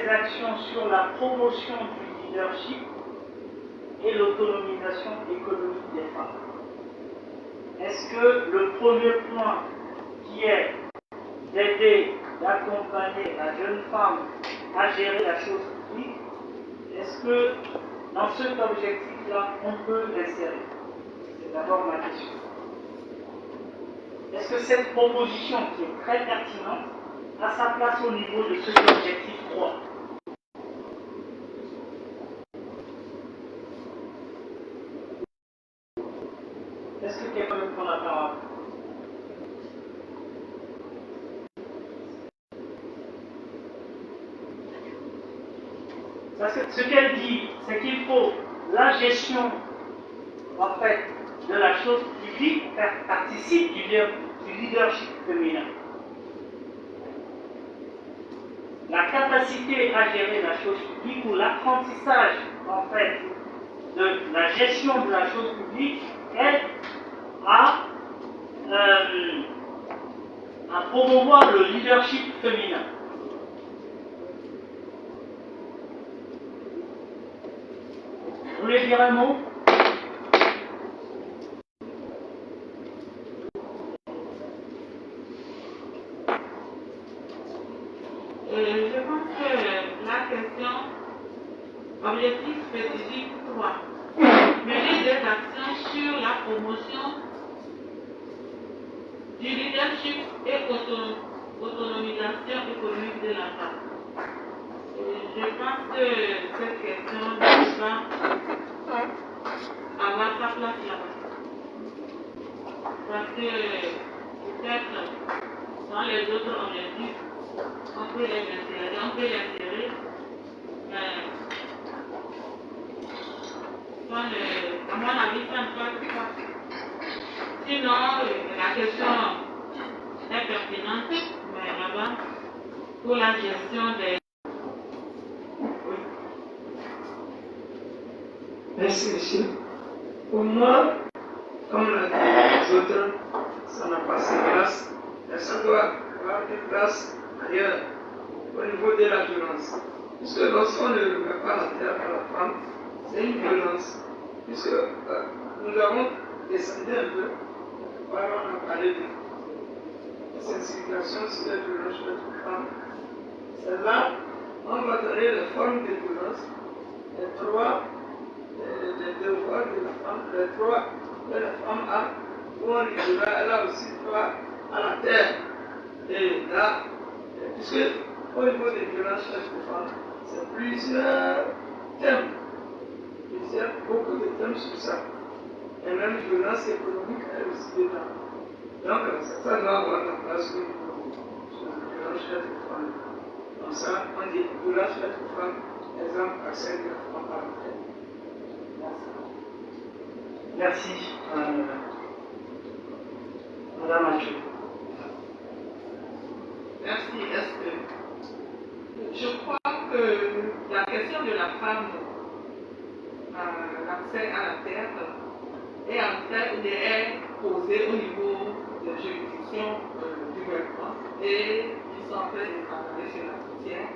des actions sur la promotion du leadership et l'autonomisation économique des femmes. Est-ce que le premier point qui est d'aider, d'accompagner la jeune femme à gérer la chose publique, est-ce que dans cet objectif-là, on peut l'insérer? C'est d'abord ma question. Est-ce que cette proposition, qui est très pertinente, a sa place au niveau de cet objectif 3? Est-ce que quelqu'un veut prendre la parole? Parce que ce qu'elle dit, c'est qu'il faut la gestion, en fait, de la chose publique participe du leadership féminin. La capacité à gérer la chose publique ou l'apprentissage, en fait, de la gestion de la chose publique aide à promouvoir le leadership féminin. Vous voulez dire un mot? Je pense que la question, objectif spécifique 3, mener des actions sur la promotion du leadership et autonomisation économique de la femme. Je pense que cette question ne va avoir sa place là-bas. Parce que peut-être dans les autres objectifs, on peut les insérer, mais à mon avis, ça ne passe pas. Sinon, la question est pertinente, mais là-bas, pour la gestion des... Oui. Merci, monsieur. Pour moi, comme l'a dit les autres, ça n'a pas sa place, mais ça doit avoir une place ailleurs, au niveau de la violence. Puisque lorsqu'on ne remet pas la terre à la femme, c'est une violence. Puisque nous avons descendu un peu, voilà, on a parlé de sensibilisation sur les violences faites aux femmes. Celle-là, on va donner les formes de violence, les devoirs de la femme, les droits que la femme a, où on lui dira, elle a aussi droit à la terre. Et là, puisque au niveau des violences faites aux femmes, c'est plusieurs thèmes. Il y a beaucoup de thèmes sur ça. Et même violence économique, elle aussi dedans. Donc, ça doit avoir la place sur les violences faites aux femmes. Comme ça, on dit violence faites aux femmes, exemple, accès de la femme à la terre. Merci, Madame Adjou. Merci, Esther. Je crois que la question de la femme à l'accès à la terre est en train d'être posée au niveau des juridictions du gouvernement et ils sont en train de travailler sur la frontière.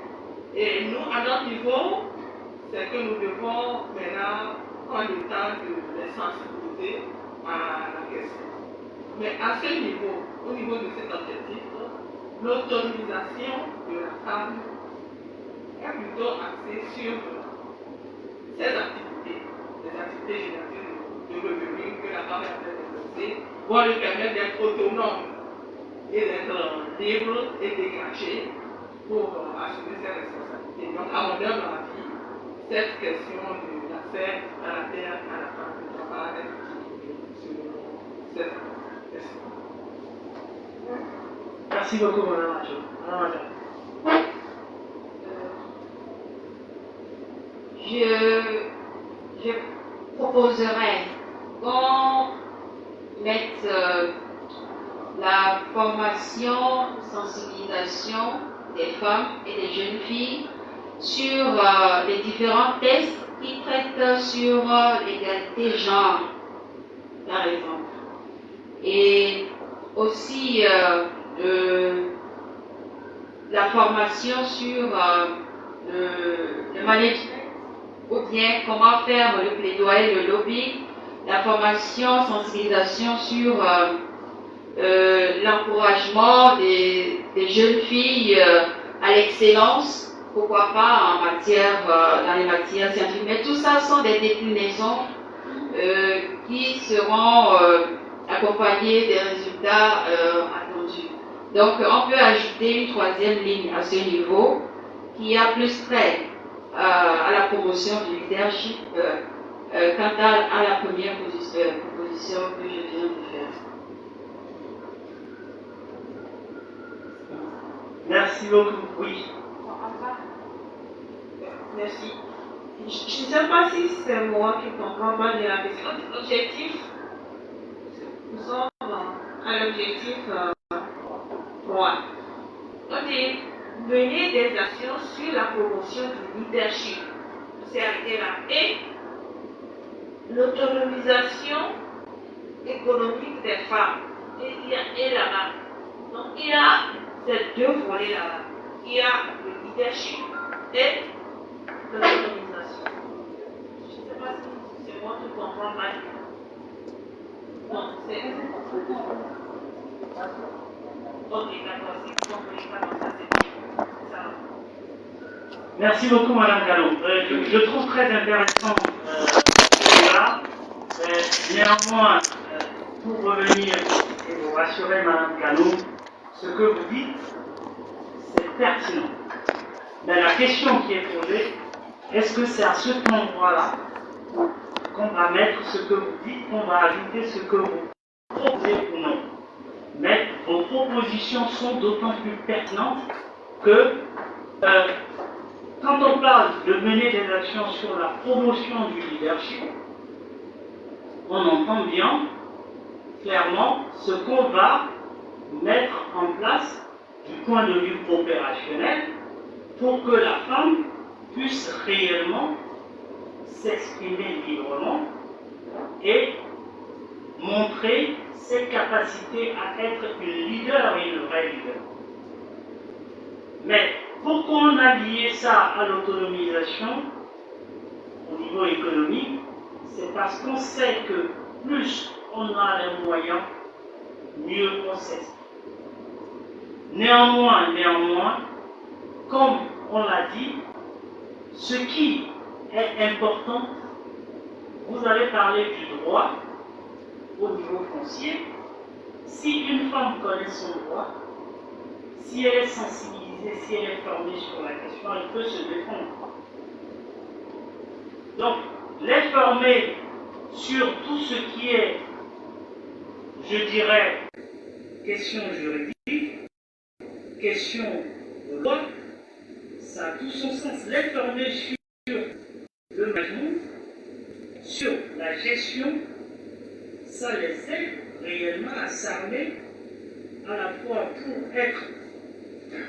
Et nous, à notre niveau, c'est que nous devons maintenant prendre le temps de les sensibiliser à la question. Mais à ce niveau, au niveau de cet objectif, l'autonomisation de la femme est plutôt axée sur ses activités, les activités génératives de revenus que la femme est en train d'exercer, vont lui permettre d'être autonome et d'être libre et dégagée pour assumer ses responsabilités. Donc, à mon humble avis, cette question de l'accès à la terre, à la femme, ne doit pas être utilisée sur cette question. Merci beaucoup, Madame Adjou. Madame Adjou. Je proposerais qu'on mette la formation, sensibilisation des femmes et des jeunes filles sur les différents tests qui traitent sur l'égalité genre, par exemple. Et aussi la formation sur le management, ou bien comment faire le plaidoyer, le lobby, la formation, sensibilisation sur l'encouragement des jeunes filles à l'excellence, pourquoi pas en matière, dans les matières scientifiques. Mais tout ça sont des déclinaisons qui seront accompagnées des résultats attendus. Donc on peut ajouter une troisième ligne à ce niveau qui a plus trait à la promotion du leadership quant à la première proposition que je viens de faire. Merci beaucoup. Oui. Merci. Je ne sais pas si c'est moi qui comprends pas bien la question. L'objectif, nous sommes à l'objectif 3. On dit mener des actions sur la promotion du leadership. C'est arrêté là. Et l'autonomisation économique des femmes. Et il y a là-bas. Donc il y a ces deux volets là-bas. Il y a le leadership et l'autonomisation. Je ne sais pas si c'est moi qui comprends mal. Non, c'est. Ok, d'accord. Si vous comprenez pas comme ça, c'est bien. Ça va. Merci beaucoup, Madame Gallo. Je trouve très intéressant cela. Néanmoins, pour revenir et vous rassurer, Madame Gallo, ce que vous dites, c'est pertinent. Mais la question qui est posée, est-ce que c'est à cet endroit-là qu'on va mettre ce que vous dites, qu'on va ajouter ce que vous proposez ou non? Mais vos propositions sont d'autant plus pertinentes que quand on parle de mener des actions sur la promotion du leadership, on entend bien clairement ce qu'on va mettre en place du point de vue opérationnel pour que la femme puisse réellement s'exprimer librement et montrer ses capacités à être une leader et une vraie leader. Mais pourquoi on a lié ça à l'autonomisation au niveau économique? C'est parce qu'on sait que plus on a les moyens, mieux on s'exprime. Néanmoins, comme on l'a dit, ce qui est important, vous avez parlé du droit au niveau foncier. Si une femme connaît son droit, si elle est sensibilisée, si elle est formée sur la question, elle peut se défendre. Donc, les former sur tout ce qui est, je dirais, question juridique, question de loi, ça a tout son sens. Les former sur le management, sur la gestion, ça les aide réellement à s'armer à la fois pour être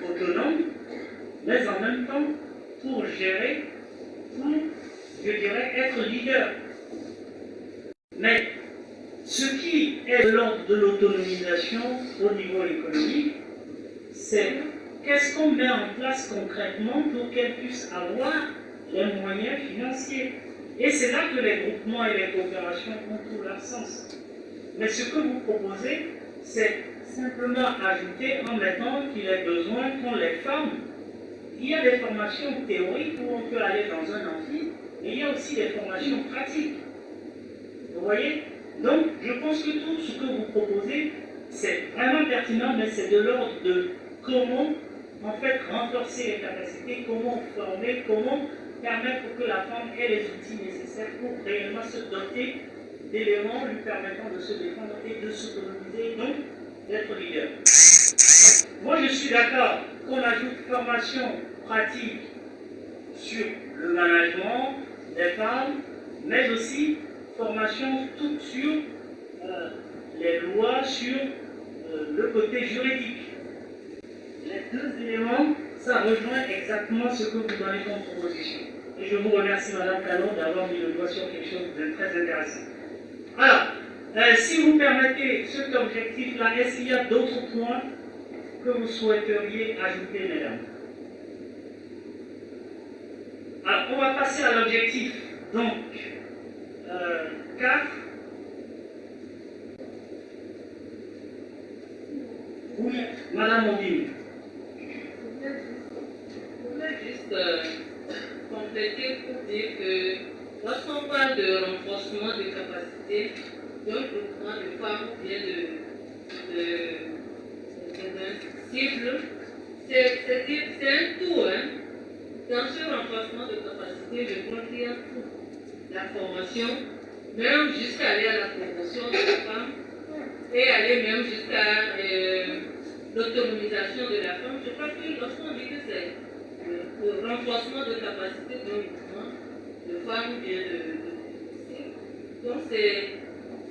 autonome, mais en même temps pour gérer, pour, je dirais, être leader. Mais ce qui est de l'ordre de l'autonomisation au niveau économique, c'est qu'est-ce qu'on met en place concrètement pour qu'elle puisse avoir les moyens financiers. Et c'est là que les groupements et les coopérations ont tout leur sens. Mais ce que vous proposez, c'est simplement ajouter en mettant qu'il est besoin qu'on les forme. Il y a des formations théoriques où on peut aller dans un amphi, mais il y a aussi des formations pratiques. Vous voyez? Donc, je pense que tout ce que vous proposez, c'est vraiment pertinent, mais c'est de l'ordre de comment, en fait, renforcer les capacités, comment former, comment permettre que la femme ait les outils nécessaires pour réellement se doter d'éléments lui permettant de se défendre et de s'autonomiser, donc d'être leader. Donc, moi, je suis d'accord qu'on ajoute formation pratique sur le management des femmes, mais aussi formation toute sur les lois, sur le côté juridique. Les deux éléments, ça rejoint exactement ce que vous donnez comme proposition. Et je vous remercie, Madame Canon, d'avoir mis le doigt sur quelque chose de très intéressant. Alors, si vous permettez cet objectif-là, est-ce qu'il y a d'autres points que vous souhaiteriez ajouter, mesdames? Alors, on va passer à l'objectif. Donc, 4. Oui, Madame Ondine. Je voulais juste compléter pour dire que lorsqu'on parle de renforcement de capacité d'un groupement de femmes ou bien d'un cible, c'est un tout. Hein. Dans ce renforcement de capacité, je crois qu'il y a tout. La formation, même jusqu'à aller à la promotion de la femme et aller même jusqu'à l'autonomisation de la femme. Je crois que lorsqu'on dit que c'est le renforcement de capacité d'un mouvement de femmes ou bien de donc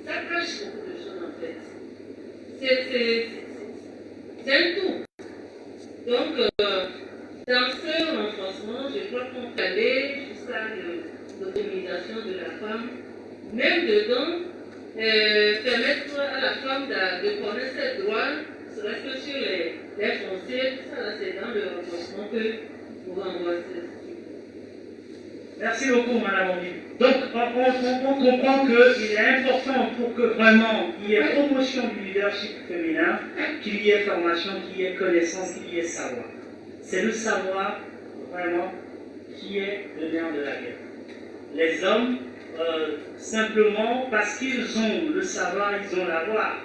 ça cache beaucoup de choses en fait. C'est un tout. Donc, dans ce renforcement, je crois qu'on peut aller jusqu'à l'autonomisation de la femme, même dedans, permettre à la femme de connaître ses droits, serait-ce que sur les fonciers, tout ça, c'est dans le renforcement que nous pouvons avoir. Merci beaucoup, Madame Ondine. Donc, on comprend qu'il est important pour que vraiment il y ait promotion du leadership féminin, qu'il y ait formation, qu'il y ait connaissance, qu'il y ait savoir. C'est le savoir, vraiment, qui est le nerf de la guerre. Les hommes, simplement parce qu'ils ont le savoir, ils ont l'avoir.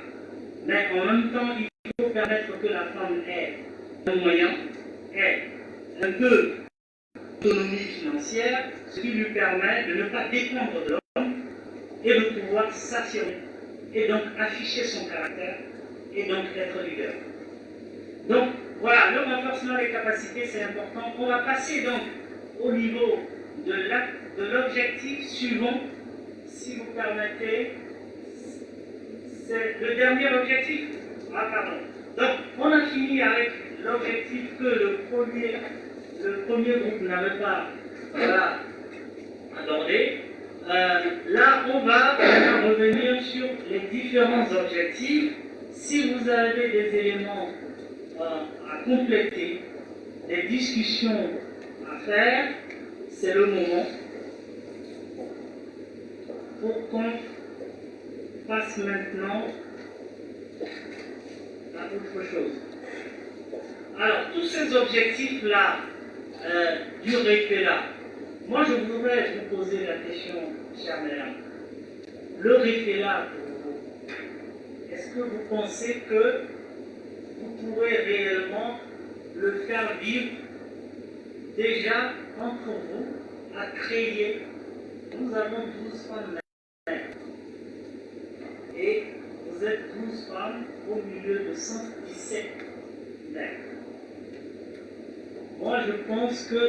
Mais en même temps, il faut permettre que la femme ait un moyen, ait un peu d'autonomie financière, ce qui lui permet de ne pas dépendre de l'homme et de pouvoir s'affirmer et donc afficher son caractère et donc être leader. Donc voilà, le renforcement des capacités, c'est important. On va passer donc au niveau de l'objectif suivant, si vous permettez. C'est le dernier objectif. Ah, pardon. Donc, on a fini avec l'objectif que le premier groupe n'avait pas abordé. Là, on va revenir sur les différents objectifs. Si vous avez des éléments à compléter, des discussions à faire, c'est le moment pour qu'on passe maintenant à autre chose. Alors, tous ces objectifs-là, du REFELA, moi je voudrais vous poser la question, chère Madame. Le REFELA, pour vous, est-ce que vous pensez que vous pourrez réellement le faire vivre déjà entre vous, à créer? Nous avons 12 femmes mères. Et vous êtes 12 femmes au milieu de 117 mères. Moi, je pense que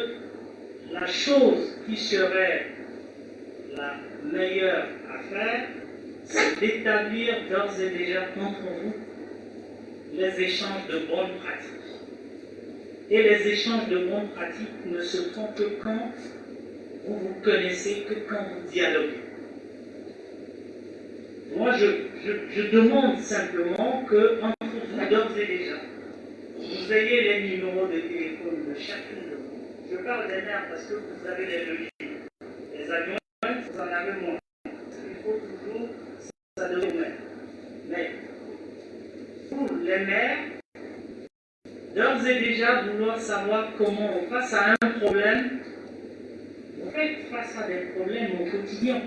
la chose qui serait la meilleure à faire, c'est d'établir d'ores et déjà entre vous les échanges de bonnes pratiques. Et les échanges de bonnes pratiques ne se font que quand vous vous connaissez, que quand vous dialoguez. Moi, je demande simplement que, entre vous, d'ores et déjà, vous ayez les numéros de téléphone de chacune de vous. Je parle des mères parce que vous avez les leviers. Les adjointes, vous en avez moins. Il faut toujours s'adresser aux mères. Mais, pour les mères, d'ores et déjà vouloir savoir comment, face à un problème, vous faites face à des problèmes au quotidien.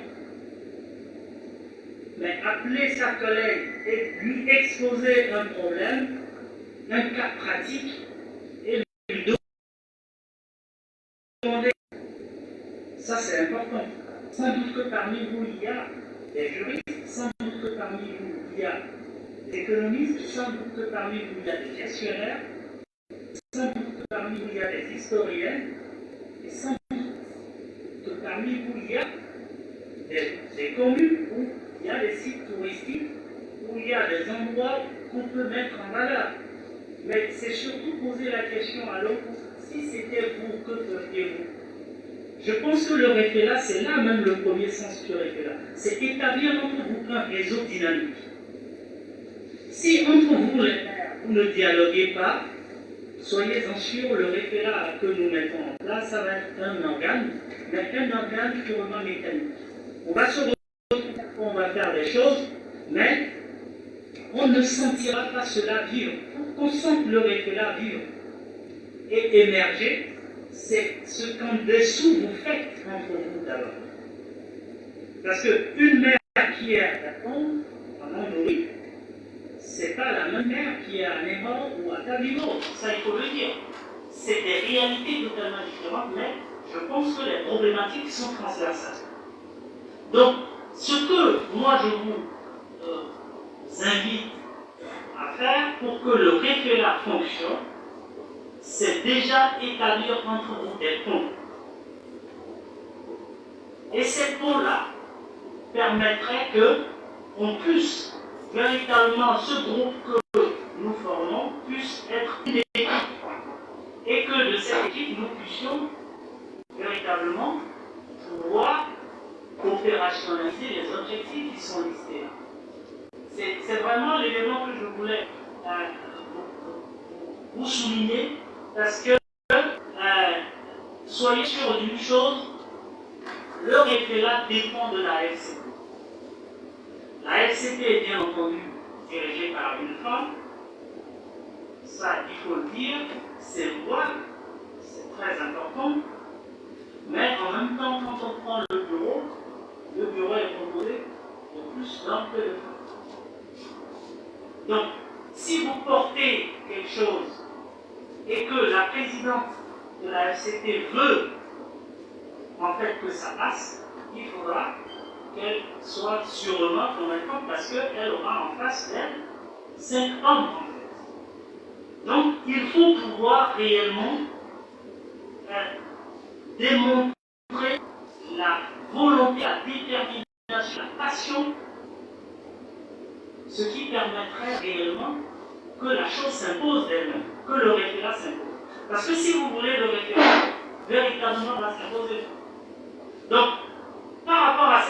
Mais appeler sa collègue et lui exposer un problème, un cas pratique, et lui demander, ça c'est important. Sans doute que parmi vous il y a des juristes, sans doute que parmi vous il y a des économistes, sans doute que parmi vous il y a des gestionnaires, sans doute que parmi vous il y a des historiens, et sans doute que parmi vous il y a des communes où il y a des sites touristiques, où il y a des endroits qu'on peut mettre en valeur. Mais c'est surtout poser la question à l'autre, si c'était vous, que feriez-vous? Je pense que le REFELA, c'est là même le premier sens du REFELA. C'est établir entre vous un réseau dynamique. Si entre vous, les mères, vous ne dialoguez pas, soyez-en sûrs, le référent que nous mettons en place, ça va être un organe, mais un organe purement mécanique. On va se retrouver, on va faire des choses, mais on ne sentira pas cela vivre. Pour qu'on sente le référent vivre et émerger, c'est ce qu'en dessous vous faites entre vous d'abord. Parce qu'une mère qui est à Tacon, à Montjoly, c'est pas la même mère qui est à Némor ou à Tabimo. Ça, il faut le dire. C'est des réalités totalement différentes, mais je pense que les problématiques sont transversales. Donc, ce que moi je vous invite à faire pour que le référent fonctionne, c'est déjà établir entre vous des ponts. Et ces ponts-là permettraient qu'on puisse véritablement, ce groupe que nous formons, puisse être une équipe. Et que de cette équipe, nous puissions véritablement pouvoir opérationnaliser les objectifs qui sont listés là. C'est vraiment l'élément que je voulais vous souligner, parce que soyez sûrs d'une chose, le référent dépend de la FCT. La FCT est bien entendu dirigée par une femme, ça il faut le dire, c'est moi, c'est très important, mais en même temps, quand on prend le bureau est composé de plus d'hommes que de femmes. Donc, si vous portez quelque chose et que la présidente de la FCT veut en fait que ça passe, il faudra qu'elle soit sûrement convaincante parce qu'elle aura en face d'elle 5 hommes en fait. Donc, il faut pouvoir réellement démontrer la volonté, la détermination, la passion, ce qui permettrait réellement que la chose s'impose d'elle-même, que le référent s'impose. Parce que si vous voulez, le référent véritablement va s'imposer. Donc, par rapport à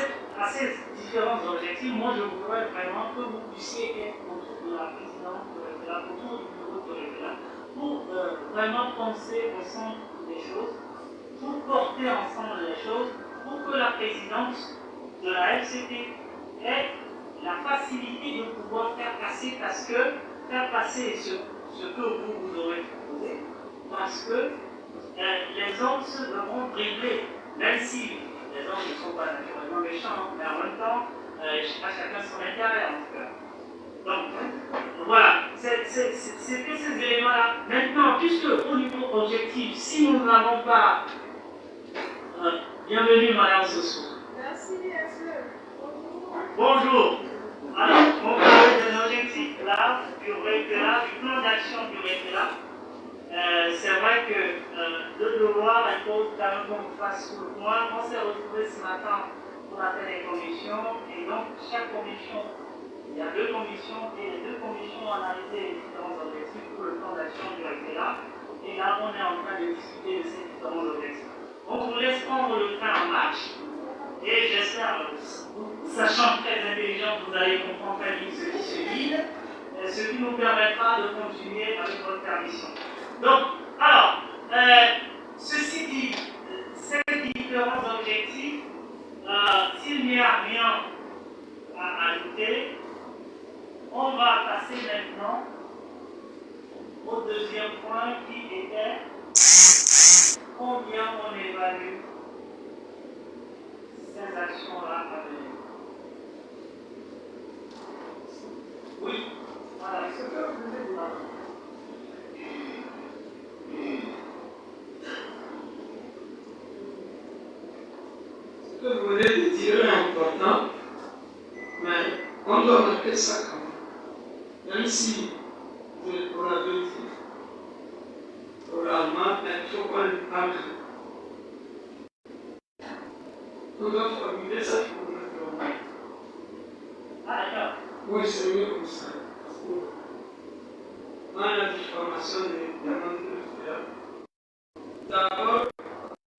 ces différents objectifs, moi je voudrais vraiment que vous puissiez être autour de la présidence du référent, autour du bureau du référent, pour vraiment penser ensemble les choses, pour porter ensemble les choses, pour que la présidence de la FCT ait la facilité de pouvoir faire passer, ce que vous aurez proposé, parce que les hommes se devront dribbler, même si les hommes ne sont pas naturellement méchants, mais en même temps, à chacun son intérêt en tout cas. Donc, voilà, c'est que ces éléments-là. Maintenant, puisque au niveau objectif, si nous n'avons pas bienvenue Madame Soso. Merci, bien sûr. Bonjour. Alors, on parle des objectifs là, du référent, du plan d'action du référent. C'est vrai que le devoir impose quand même qu'on fasse tout le point. On s'est retrouvé ce matin pour la faire des commissions, et donc chaque commission, il y a 2 commissions, et les 2 commissions ont analysé les différents objectifs pour le plan d'action du référent. Et là, on est en train de discuter de ces différents objectifs. On vous laisse prendre le train en marche, et j'espère, sachant très intelligent, vous allez comprendre très vite ce qui se guide, ce qui nous permettra de continuer avec votre permission. Donc, alors, ceci dit, ces différents objectifs, s'il n'y a rien à ajouter, on va passer maintenant au deuxième point qui était combien on évalue ces actions-là à venir. Oui, voilà. Ce que vous venez de dire, ce que vous venez de dire est important, mais on doit marquer ça quand même. Même si, on l'avait dit, oralement, il faut qu'on le marque. On doit formuler ça pour le moment. Ah, d'accord. Oui, c'est mieux comme ça. Dans la formation des demandes de faire, d'abord,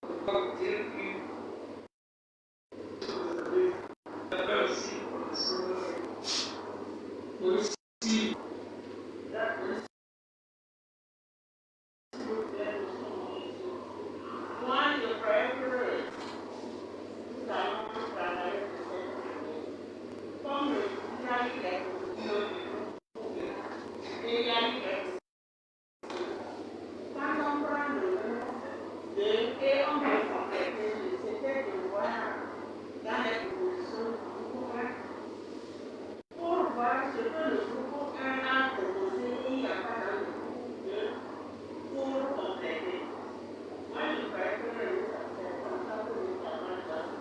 on va dire que vous avez aussi formation de aussi Et on peut compléter, c'était de voir dans les propositions du groupe 1 pour voir ce que le groupe 1 a proposé et il n'y a pas dans le groupe 2 pour compléter. Moi, je crois que c'est comme ça que le travail va se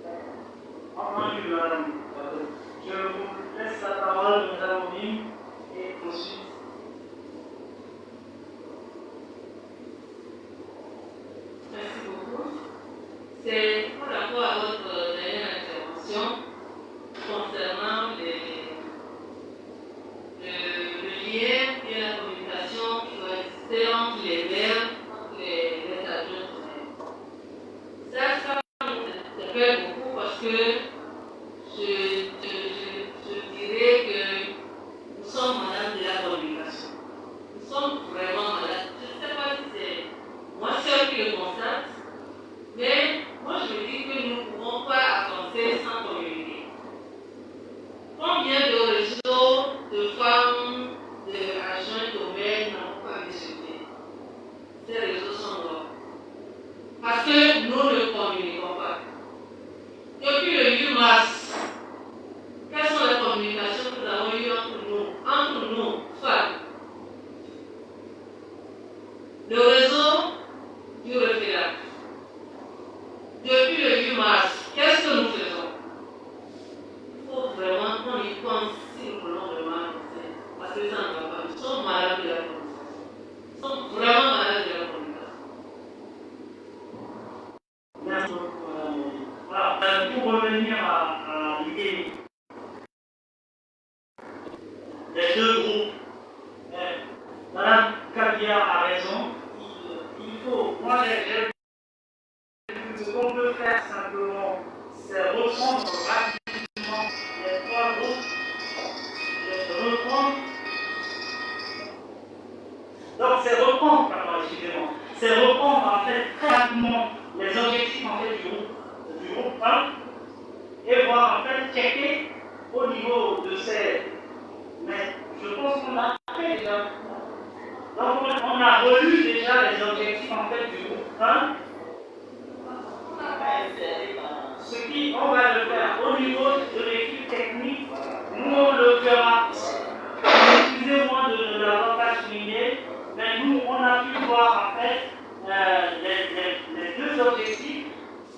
faire. Entendu, madame. Je vous laisse la parole, madame Obi, et ensuite. Merci beaucoup. C'est par rapport à votre dernière intervention concernant le lien et la communication qui doit exister entre les maires, entre les adjoints au maire. Ça m'interpelle beaucoup parce que je dirais que nous sommes malades de la communication. Nous sommes vraiment malades. Je ne sais pas si c'est moi seul qui le constate, mais moi je me dis que nous ne pouvons pas avancer sans communiquer. Combien de réseaux de femmes, d'adjointes au maire n'ont pas discuté? Ces réseaux sont morts. Parce que nous ne communiquons pas. Depuis le 8 mars, quelles sont les communications que nous avons eues entre nous, femmes? Le réseau du référendum. Depuis le 8 mars, qu'est-ce que nous faisons? Il faut vraiment qu'on y pense si nous voulons vraiment avancer. Parce que ça ne va pas. Nous sommes malades de la communication. Nous sommes vraiment malades de la communication. Merci beaucoup, madame Obi. Alors, pour revenir à l'idée des deux groupes, madame Kabia a raison. Il faut, moi ce qu'on peut faire simplement, c'est reprendre rapidement les trois groupes, c'est reprendre en fait très rapidement les objectifs en fait du groupe 1 et voir en fait checker au niveau de ces. Mais je pense qu'on a fait déjà. Donc on a relu déjà les objectifs en fait du groupe 1. Ce qui, on va le faire au niveau de l'équipe technique, nous on le fera. Excusez-moi de ne l'avoir pas souligné, mais nous on a pu voir en fait les deux objectifs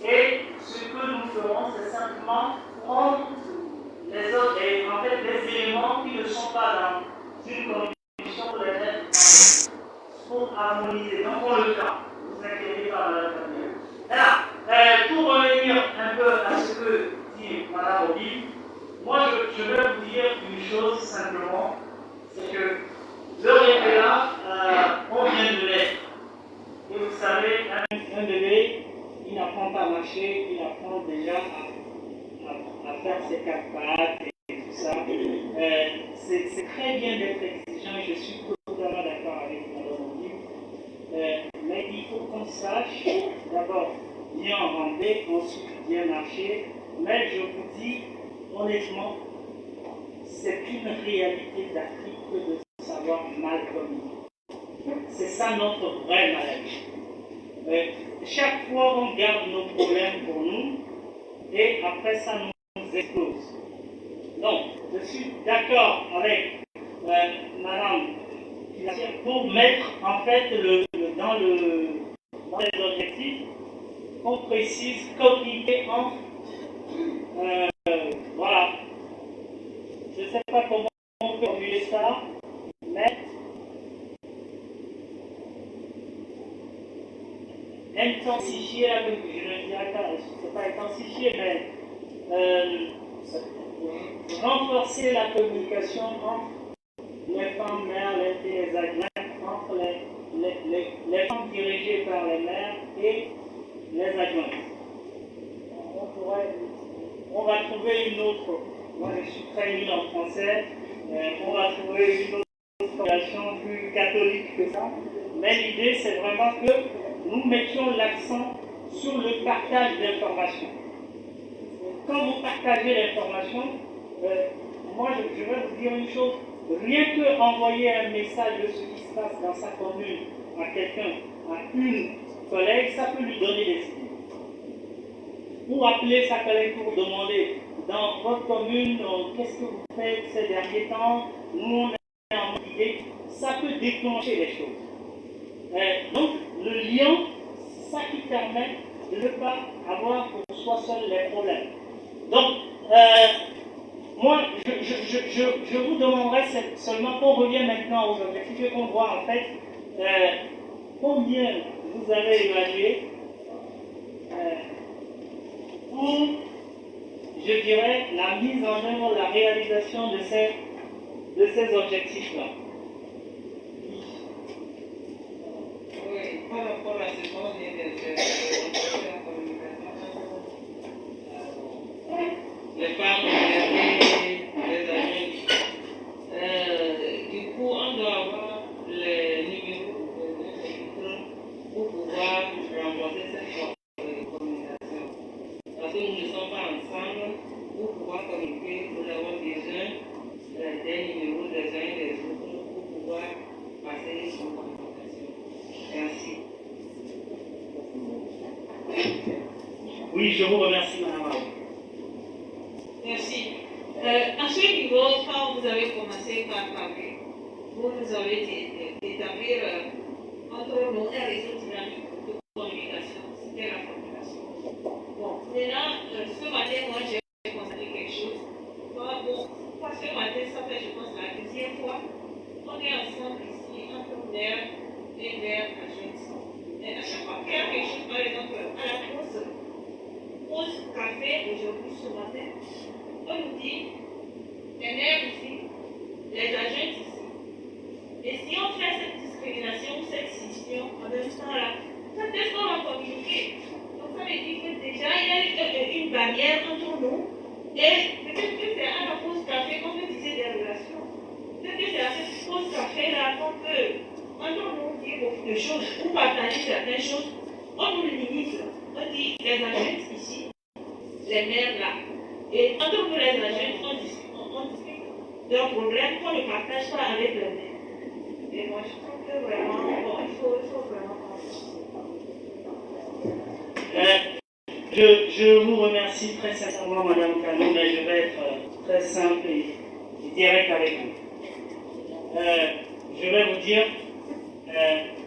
et ce que nous ferons c'est simplement prendre les autres, en fait les éléments qui ne sont pas dans une commission pour les mettre pour harmoniser. Donc on le fera. Ne vous inquiétez pas, madame Camille. Alors, pour revenir un peu à ce que dit madame Obi, moi je vais vous dire une chose simplement, c'est que le révélat, on vient de l'être. Et vous savez, un bébé, il n'apprend pas à marcher, il apprend déjà à faire ses quatre pattes et tout ça. C'est très bien d'être exigeant, je suis totalement d'accord avec madame Obi. Mais il faut qu'on sache d'abord bien ramper, ensuite bien marcher. Mais je vous dis honnêtement, c'est une réalité d'Afrique que de savoir mal communiquer. C'est ça notre vraie maladie. Chaque fois on garde nos problèmes pour nous et après ça nous explose. Donc, je suis d'accord avec madame pour mettre en fait dans les objectifs, on précise communiquer entre voilà. Je ne sais pas comment on peut formuler ça, mais intensifier la communication. Je ne dirais pas, je ne sais pas intensifier, mais renforcer la communication entre les femmes mères et les adjointes, entre les femmes dirigées par les mères et les adjointes. On va trouver une autre, moi je suis très nul en français, on va trouver une autre formulation plus catholique que ça, mais l'idée c'est vraiment que nous mettions l'accent sur le partage d'informations. Quand vous partagez l'information, moi je vais vous dire une chose, rien que envoyer un message de ce qui se passe dans sa commune à quelqu'un, à une collègue, ça peut lui donner des idées. Ou appeler sa collègue pour demander dans votre commune, qu'est-ce que vous faites ces derniers temps, nous on est en idée, ça peut déclencher les choses. Donc le lien, c'est ça qui permet de ne pas avoir pour soi seul les problèmes. Donc, moi, je vous demanderai seulement qu'on revienne maintenant aux objectifs et qu'on voit en fait combien vous avez évalué pour, je dirais, la mise en œuvre, la réalisation de ces objectifs-là. Oui, par rapport à ce qu'on vient de faire, les femmes les amis. Du coup, on doit avoir les numéros de l'électron pour pouvoir renforcer cette communication. Parce que nous ne sommes pas ensemble pour pouvoir communiquer. Nous avons besoin des numéros des uns et des autres pour pouvoir passer une communication. Merci. Oui, je vous remercie, Madame Arnaud. Merci. À ce niveau, quand vous avez commencé par parler, vous nous avez dit d'établir entre nous un réseau dynamique de communication. C'était la formulation. Bon, maintenant, ce matin, moi, j'ai constaté quelque chose. Parce que ce matin, ça fait, je pense, la deuxième fois, on est ensemble ici, entre mère et mère adjointe. Et à chaque fois qu'il y a quelque chose, par exemple, à la pause café, aujourd'hui, ce matin, on nous dit, les mères ici, les adjointes ici. Et si on fait cette discrimination ou cette scission en même temps là, quand est-ce qu'on va communiquer? Donc ça veut dire que déjà il y a une barrière entre nous. Et peut-être que c'est à la pause café qu'on peut tisser des relations. Peut-être que c'est à cette pause café là qu'on peut entre nous dire beaucoup de choses ou partager certaines choses. On nous limite. On dit les adjointes ici, les mères là. Et entre nous les adjointes, on discute d'un problème qu'on ne partage pas avec les mères. Et moi je trouve que vraiment, bon, il faut vraiment Je vous remercie très sincèrement, Madame Canon, mais je vais être très simple et direct avec vous. Je vais vous dire,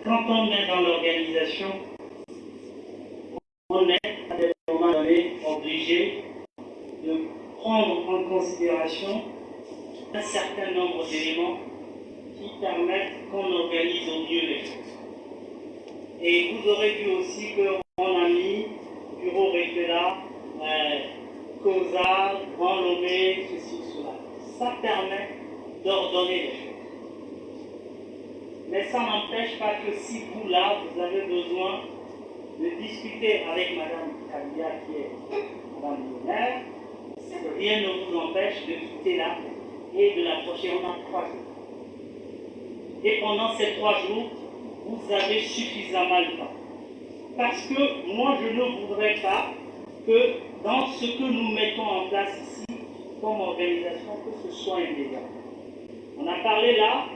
quand on est dans l'organisation, on est à des moments donnés obligé de prendre en considération un certain nombre d'éléments qui permettent qu'on organise au mieux les choses. Et vous aurez vu aussi qu'on a mis bureau référat, COSA, Grand Lomé, ceci, cela. Ça permet d'ordonner les choses. Mais ça n'empêche pas que si vous, là, vous avez besoin de discuter avec Madame Kabia, qui est Madame le maire, rien ne vous empêche de quitter là et de l'approcher. On a 3 jours. Et pendant ces 3 jours, vous avez suffisamment le temps. Parce que moi, je ne voudrais pas que dans ce que nous mettons en place ici, comme organisation, que ce soit immédiat. On a parlé là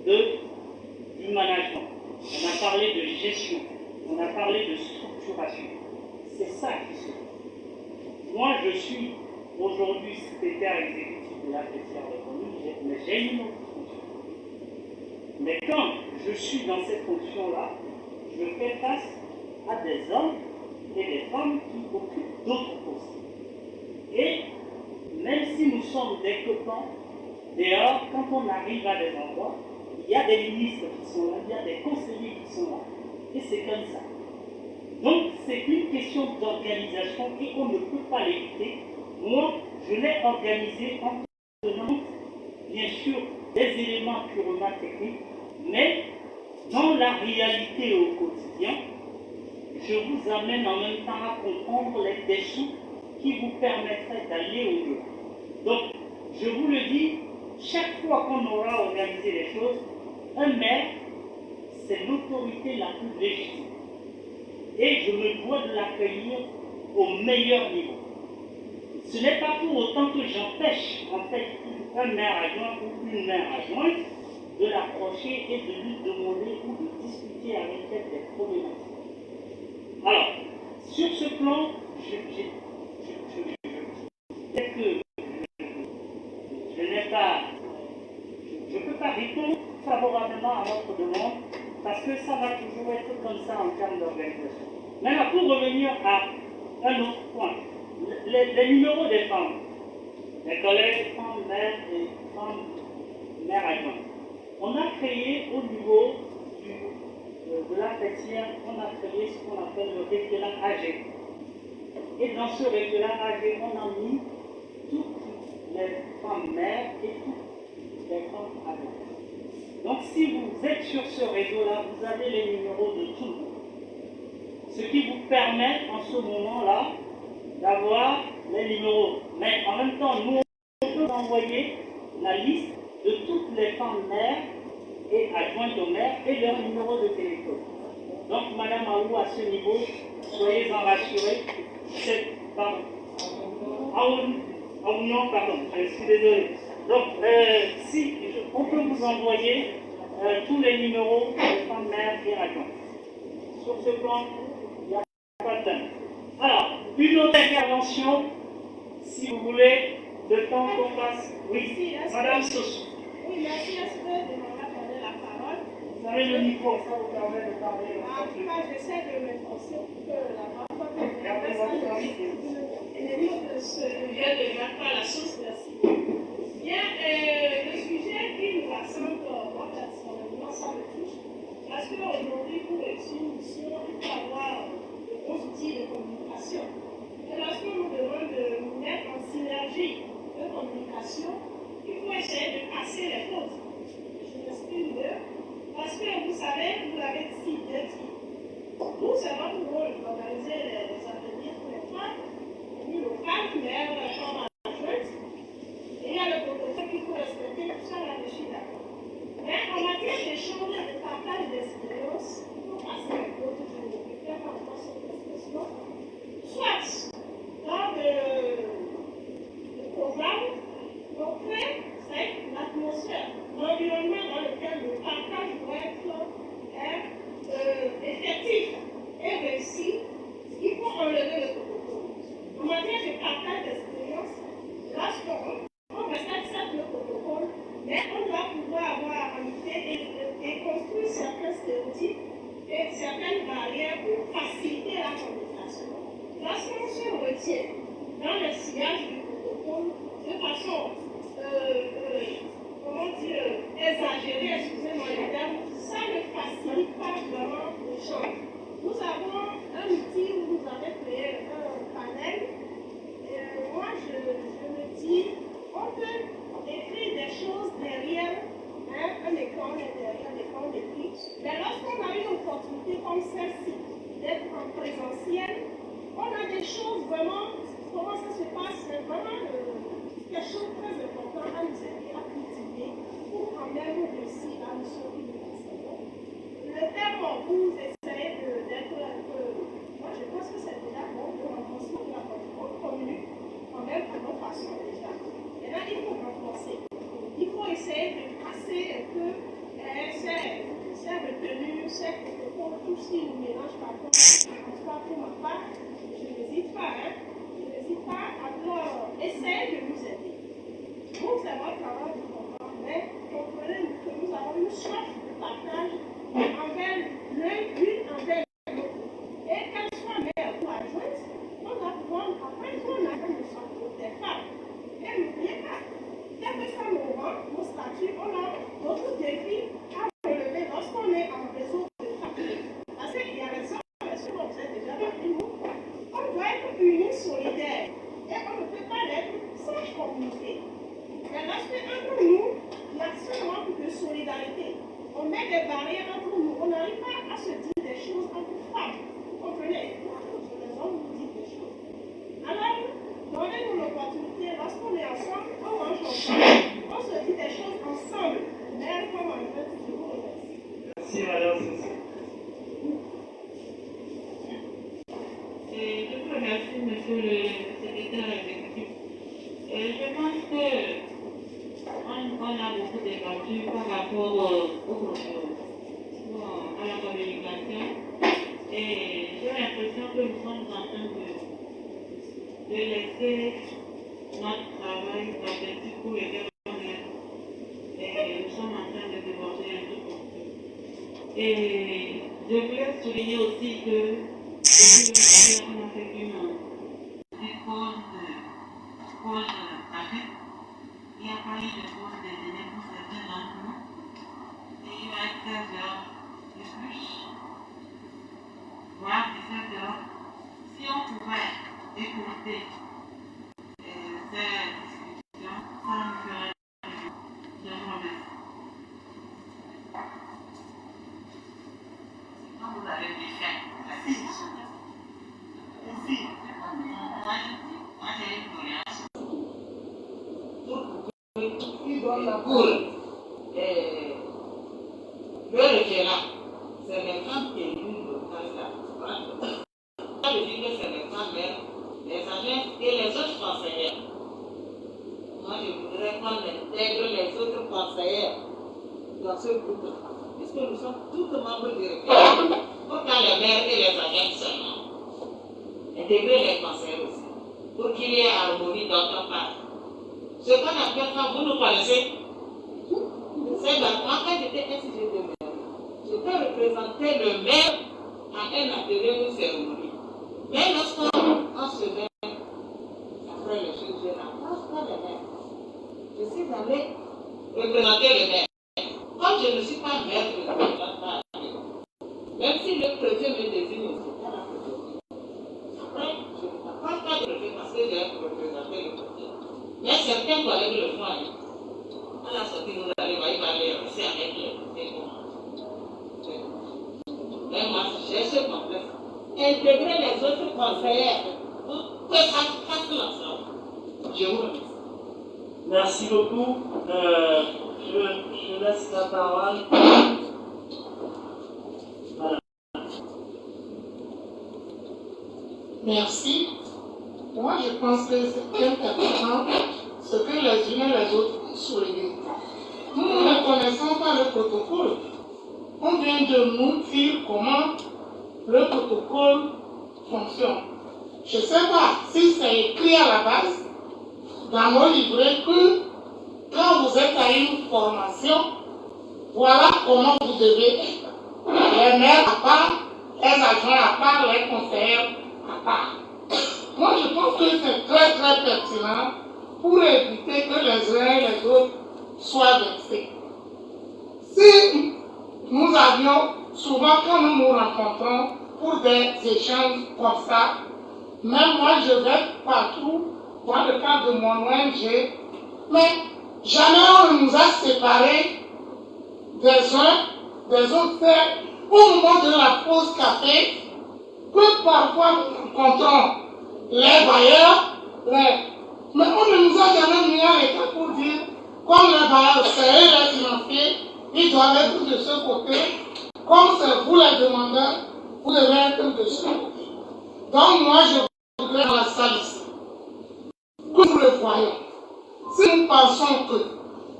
du management, on a parlé de gestion, on a parlé de structuration. C'est ça qui se fait. Moi, je suis aujourd'hui secrétaire exécutif de la festière des communes, mais j'ai une autre fonction. Mais quand je suis dans cette fonction-là, je fais face à des hommes et des femmes qui occupent d'autres postes. Et même si nous sommes des copains, dehors, quand on arrive à des endroits, il y a des ministres qui sont là, il y a des conseillers qui sont là. Et c'est comme ça. Donc c'est une question d'organisation et on ne peut pas l'éviter. Moi, je l'ai organisé en tenant, bien sûr, des éléments purement techniques, mais dans la réalité au quotidien, je vous amène en même temps à comprendre les dessous qui vous permettraient d'aller au-delà. Donc, je vous le dis, chaque fois qu'on aura organisé les choses, un maire, c'est l'autorité la plus légitime. Et je me dois de l'accueillir au meilleur niveau. Ce n'est pas pour autant que j'empêche, en fait, un maire adjoint ou une maire adjointe de l'approcher et de lui demander ou de discuter avec elle des problématiques. plan, je ne peux pas répondre favorablement à votre demande parce que ça va toujours être comme ça en termes d'organisation. Maintenant, pour revenir à un autre point, les numéros des femmes, les collègues femmes mères et femmes mères adjointes. On a créé au niveau de la fêtière, on a créé ce qu'on appelle le référent AG. Et dans ce référent AG, on a mis toutes les femmes mères et toutes les femmes adjointes. Donc si vous êtes sur ce réseau-là, vous avez les numéros de tout le monde. Ce qui vous permet en ce moment-là d'avoir les numéros. Mais en même temps, nous, on peut envoyer la liste de toutes les femmes mères et adjointes aux maires et leur numéro de téléphone. Donc, Madame Aou, à ce niveau, soyez-en rassurés. Pardon. Non, pardon, je suis désolé. Donc, on peut vous envoyer tous les numéros des femmes mères et adjointes. Sur ce plan, il n'y a pas de temps. Alors, une autre intervention, si vous voulez, le temps qu'on passe. Oui, Madame Sossou. Oui, merci. Est-ce que de m'avoir donné la parole? Vous avez le micro, ça vous permet de parler. En tout cas, j'essaie de m'efforcer pour que la parole sujet de Jacques la sauce, merci. Bien, le sujet qui nous rassemble, moi personnellement, ça me touche. Parce qu'aujourd'hui, pour réussir une mission, il faut avoir de bons outils de communication. Et lorsqu'on nous demande de nous mettre en synergie de communication, il faut essayer de casser les fautes. Je m'exprime mieux. Parce que vous savez, vous l'avez dit, nous, c'est notre rôle d'organiser les ateliers pour les femmes, les locales, mais comme adjointes. Et il y a le protocole qu'il faut respecter, tout ça là-dessus, d'accord. Mais en matière d'échange et de partage d'expérience, il faut passer les fautes, je ne préfère pas encore cette expression. Soit dans le programme, on crée l'atmosphère, l'environnement dans lequel le partage doit être effectif et réussi. Il faut enlever le protocole. En matière de partage d'expérience, lorsqu'on respecte le protocole, mais on doit pouvoir avoir en effet et construire certains stéréotypes et certaines barrières pour faciliter la communication. Lorsqu'on se retient dans le sillage du protocole de façon comment dire, exagéré, excusez-moi le terme, ça ne facilite pas vraiment les choses. Nous avons un outil où vous avez créé un panel. Moi, je me dis, on peut écrire des choses derrière un écran, derrière un écran d'écrit. Mais lorsqu'on a une opportunité comme celle-ci, d'être en présentiel, on a des choses vraiment, comment ça se passe, c'est vraiment quelque chose de très important à nous aider à cultiver pour quand même réussir la mission que nous faisons. Le terme, vous essayez d'être un peu, moi je pense que c'est déjà bon, le renforcement de la commune, quand même à nos façons déjà. Et là, il faut renforcer. Il faut essayer de casser un peu ces retenues, ces protocoles, tout ce qui nous mélange par contre, en tout cas pour ma part, je n'hésite pas, alors essayez de nous aider. Vous, c'est votre travail du programme, mais comprenez que nous avons une soif de partage envers l'une envers l'autre. Et qu'elle soit mère ou adjointe, on doit pouvoir apprendre qu'on a comme nous des femmes. Et n'oubliez pas, quel que soit nos rangs, nos statuts, on a d'autres défis à relever lorsqu'on est en réseau de femmes. Parce qu'il y a les hommes, comme vous êtes déjà parmi nous, on doit être unis, solidaires. Et on ne peut pas l'être sans communiquer. Mais lorsque entre nous, il y a seulement de solidarité. On met des barrières entre nous. On n'arrive pas à se dire des choses entre femmes. Vous comprenez? Les hommes nous disent des choses. Alors, donnez-nous l'opportunité, lorsqu'on est ensemble, on mange ensemble. On se dit des choses ensemble. Mais comme en fait, je vous remercie. Merci, Madame Sossou. Je vous remercie, monsieur le secrétaire exécutif. Je pense qu'on a beaucoup débattu par rapport à la communication et j'ai l'impression l'impression que nous sommes en train de laisser notre travail d'avertir pour lesquels on est. Et nous sommes en train de déborder un peu partout. Et je voulais souligner aussi que depuis le matin, on a fait une pause café. Il n'y a pas eu de pause déjeuner pour certains d'entre nous. Et il va être 16 heures de plus, voire 17 heures. Si on pouvait écouter ces discussions, ça nous ferait plaisir. Je vous remercie. Quand vous avez des faits, merci. Moi j'ai une tolérance. Qui donne la poule. Le référent, c'est les femmes qui éluent le candidat. Ça veut dire que c'est les femmes, les agents et les autres conseillers. Moi, je voudrais qu'on intègre les autres conseillers dans ce groupe, puisque nous sommes tous membres du référent. Pourquoi les maires et les agents seulement? Intégrer les conseillers aussi, pour qu'il y ait harmonie d'autre part. Ce qu'on appelle ça, vous nous connaissez? C'est quand j'étais SG de maire, je peux représenter le maire à un atelier ou cérémonie. Mais lorsqu'on se met après les choses, je n'approche pas les maires. Je suis allée représenter le maire. Comme je ne suis pas maire, je ne représente pas la maire. Même si le préfet me désigne aussi, pas la préfet. Après, je ne m'approche pas du préfet parce que j'ai représenté le préfet. Mais certains collègues le font. À la sortie, nous allons aller rester avec les mais moi, j'ai ce complexe. Intégrer les autres conseillers pour que ça fasse l'ensemble. Je vous remercie. Merci beaucoup. Je laisse la parole. Voilà. Merci. Moi, je pense que c'est très important ce que les unes et les autres ont soulevé. Nous ne connaissons pas le protocole. On vient de nous dire comment le protocole fonctionne. Je ne sais pas si c'est écrit à la base dans nos livrets que quand vous êtes à une formation, voilà comment vous devez être. Les maires à part, les adjoints à part, les conseillers à part. Moi, je pense que c'est très très pertinent pour éviter que les uns et les autres soient vexés. Si nous avions, souvent quand nous nous rencontrons pour des échanges comme ça, même moi je vais partout, dans le cadre de mon ONG, mais jamais on nous a séparés des uns des autres. C'est au moment de la pause café que parfois nous rencontrons les bailleurs, mais on ne nous a jamais mis à l'état pour dire, comme les bailleurs, c'est eux les financiers, ils doivent être de ce côté, comme c'est vous les demandeurs, vous devez être de ce côté. Donc moi, je voudrais dans la salle ici, que nous le voyons. Si nous pensons que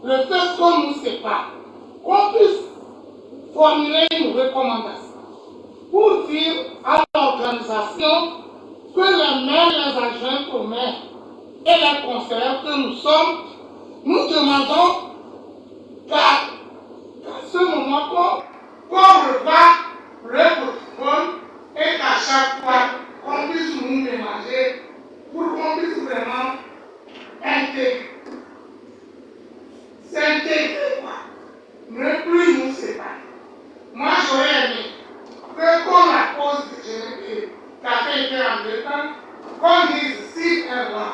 le fait qu'on nous sépare, qu'on puisse formuler une recommandation pour dire à l'organisation que les maires, les adjoints au maire et les conseillers que nous sommes, nous demandons qu'à ce moment qu'on revoie le protocole et qu'à chaque fois qu'on puisse nous mélanger pour qu'on puisse vraiment s'intégrer, ne plus nous séparer. Moi j'aurais aimé que comme la pause de café était en deux temps, qu'on dise 6 heures là,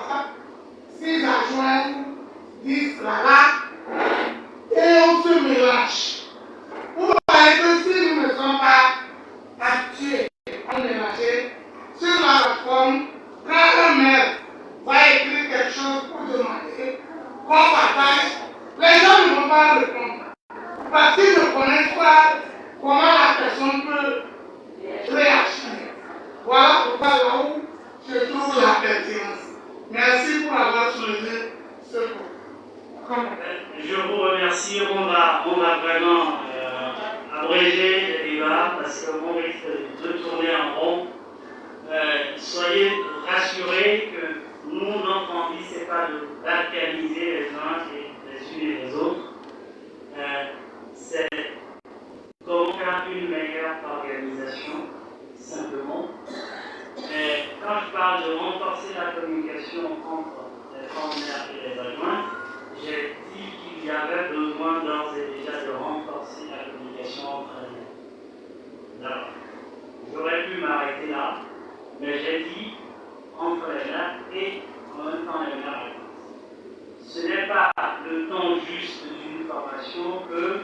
6 adjoints disent là, et on se mélange. Vous voyez que si nous ne sommes pas habitués à mélanger sur la réforme, quand un maire va écrire quelque chose pour demander qu'on partage, les gens ne vont pas répondre. Parce qu'ils ne connaissent pas comment la personne peut réagir. Voilà pourquoi là où je trouve la pertinence. Merci pour avoir soulevé ce point. Je vous remercie. On va vraiment abréger les débats parce qu'on risque de tourner en rond. parle de renforcer la communication entre les formations et les adjoints, j'ai dit qu'il y avait besoin d'ores et déjà de renforcer la communication entre elles. D'accord. J'aurais pu m'arrêter là, mais j'ai dit entre les mains et en même temps les mains. Ce n'est pas le temps juste d'une formation que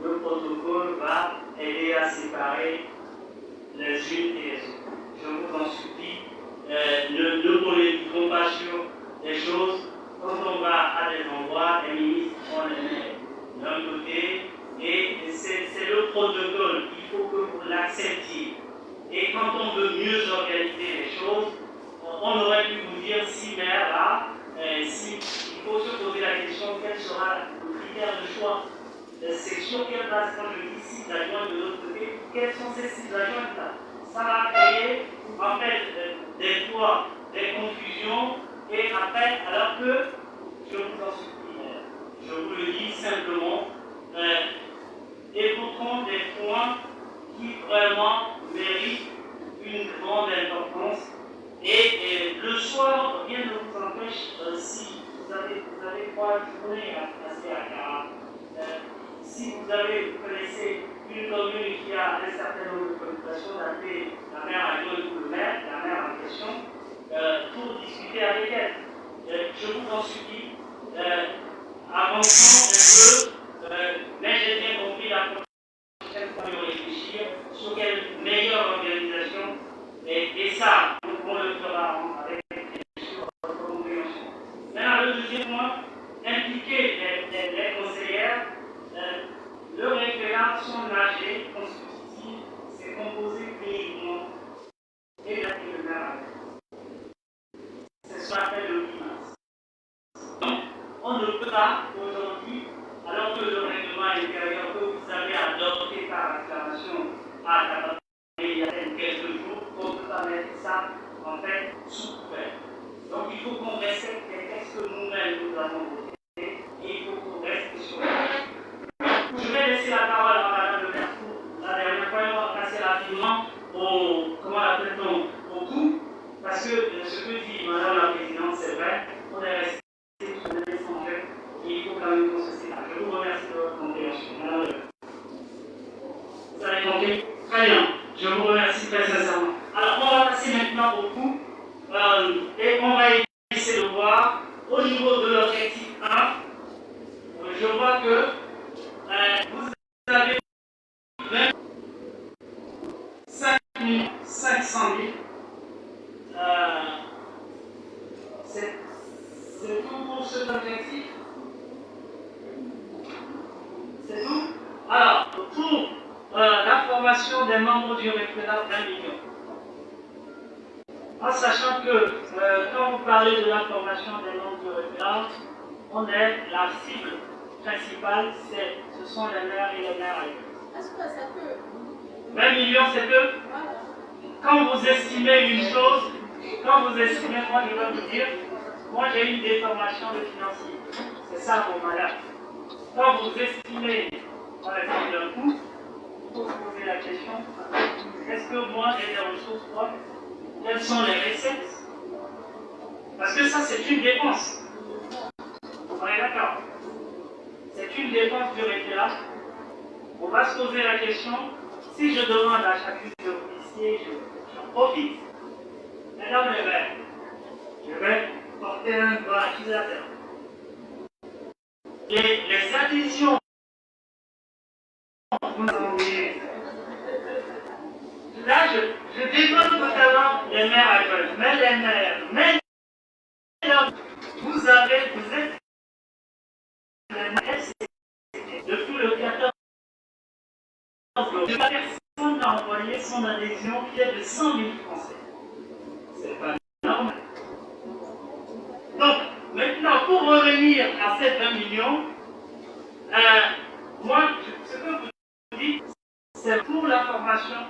le protocole va aider à séparer les unes et les autres. Je vous en supplie, ne polémiquons pas sur des choses. Quand on va à des endroits, les ministres ont les mains d'un côté, et c'est le protocole, il faut que vous l'acceptiez. Et quand on veut mieux organiser les choses, on aurait pu vous dire si maire là, il faut se poser la question quel sera le critère de choix. C'est sur quelle base, quand je dis 6 adjoints de l'autre côté, quels sont ces 6 adjoints là? Ça va créer en fait des fois des confusions et après, alors que je vous en supplie, je vous le dis simplement, évoquons des points qui vraiment méritent une grande importance. Et le soir, rien ne vous empêche, si vous avez 3 journées à passer à Cara, si vous connaissez une commune qui a un certain nombre de populations, d'appeler la mère adjointe ou le maire, la mère en question, pour discuter avec elle. Je vous en supplie, avançons un peu, mais j'ai bien compris la prochaine fois de réfléchir sur quelle meilleure organisation, et ça, on le fera avec votre compréhension. Maintenant, le deuxième point, impliquer les conseillères. Le référent, son âgé constitutif, c'est composé uniquement et le maire. C'est ce qu'on appelle le climat. Donc, on ne peut pas aujourd'hui, alors que le règlement intérieur que vous avez adopté par acclamation à la il y a quelques jours, on ne peut pas mettre ça en fait sous couvert. Donc il faut qu'on respecte les textes que nous-mêmes nous avons votés et il faut qu'on reste sur les. Je vais laisser la parole à Madame le maire pour la dernière fois, on va passer rapidement au coup, parce que ce que dit Madame la Présidente, c'est vrai, on est resté sur le même sujet et il faut quand même qu'on se sépare. Je vous remercie de votre compréhension. Madame le maire. Vous avez compris? Très bien, je vous remercie très sincèrement. Alors on va passer maintenant au coup et on va essayer de voir au niveau de l'objectif 1, je vois que vous avez 500 000. C'est tout pour cet objectif? C'est tout? Alors, pour la formation des membres du référendum 1 million. En sachant que quand vous parlez de la formation des membres du référendum, on est la cible principale, ce sont les maires et les maires. Est-ce que ça peut 20 millions, c'est peu. Quand vous estimez une chose, moi je vais vous dire, moi j'ai une déformation de financier. C'est ça mon malheur. Quand vous estimez, par exemple, un coût, il faut se poser la question, est-ce que moi j'ai des ressources propres? Quelles sont les recettes? Parce que ça c'est une dépense. On est d'accord? C'est une dépense du référendum. On va se poser la question, si je demande à chacune de vous ici, je profite. Mesdames les maires, je vais porter un doigt accusateur. Et les additions, là je développe notamment les maires adjoints, mais les maires, vous êtes les maires, depuis le 14. Personne n'a envoyé son adhésion qui est de 100 000 Français. C'est pas normal. Donc, maintenant, pour revenir à ces 20 millions, moi, ce que vous dites, c'est pour la formation,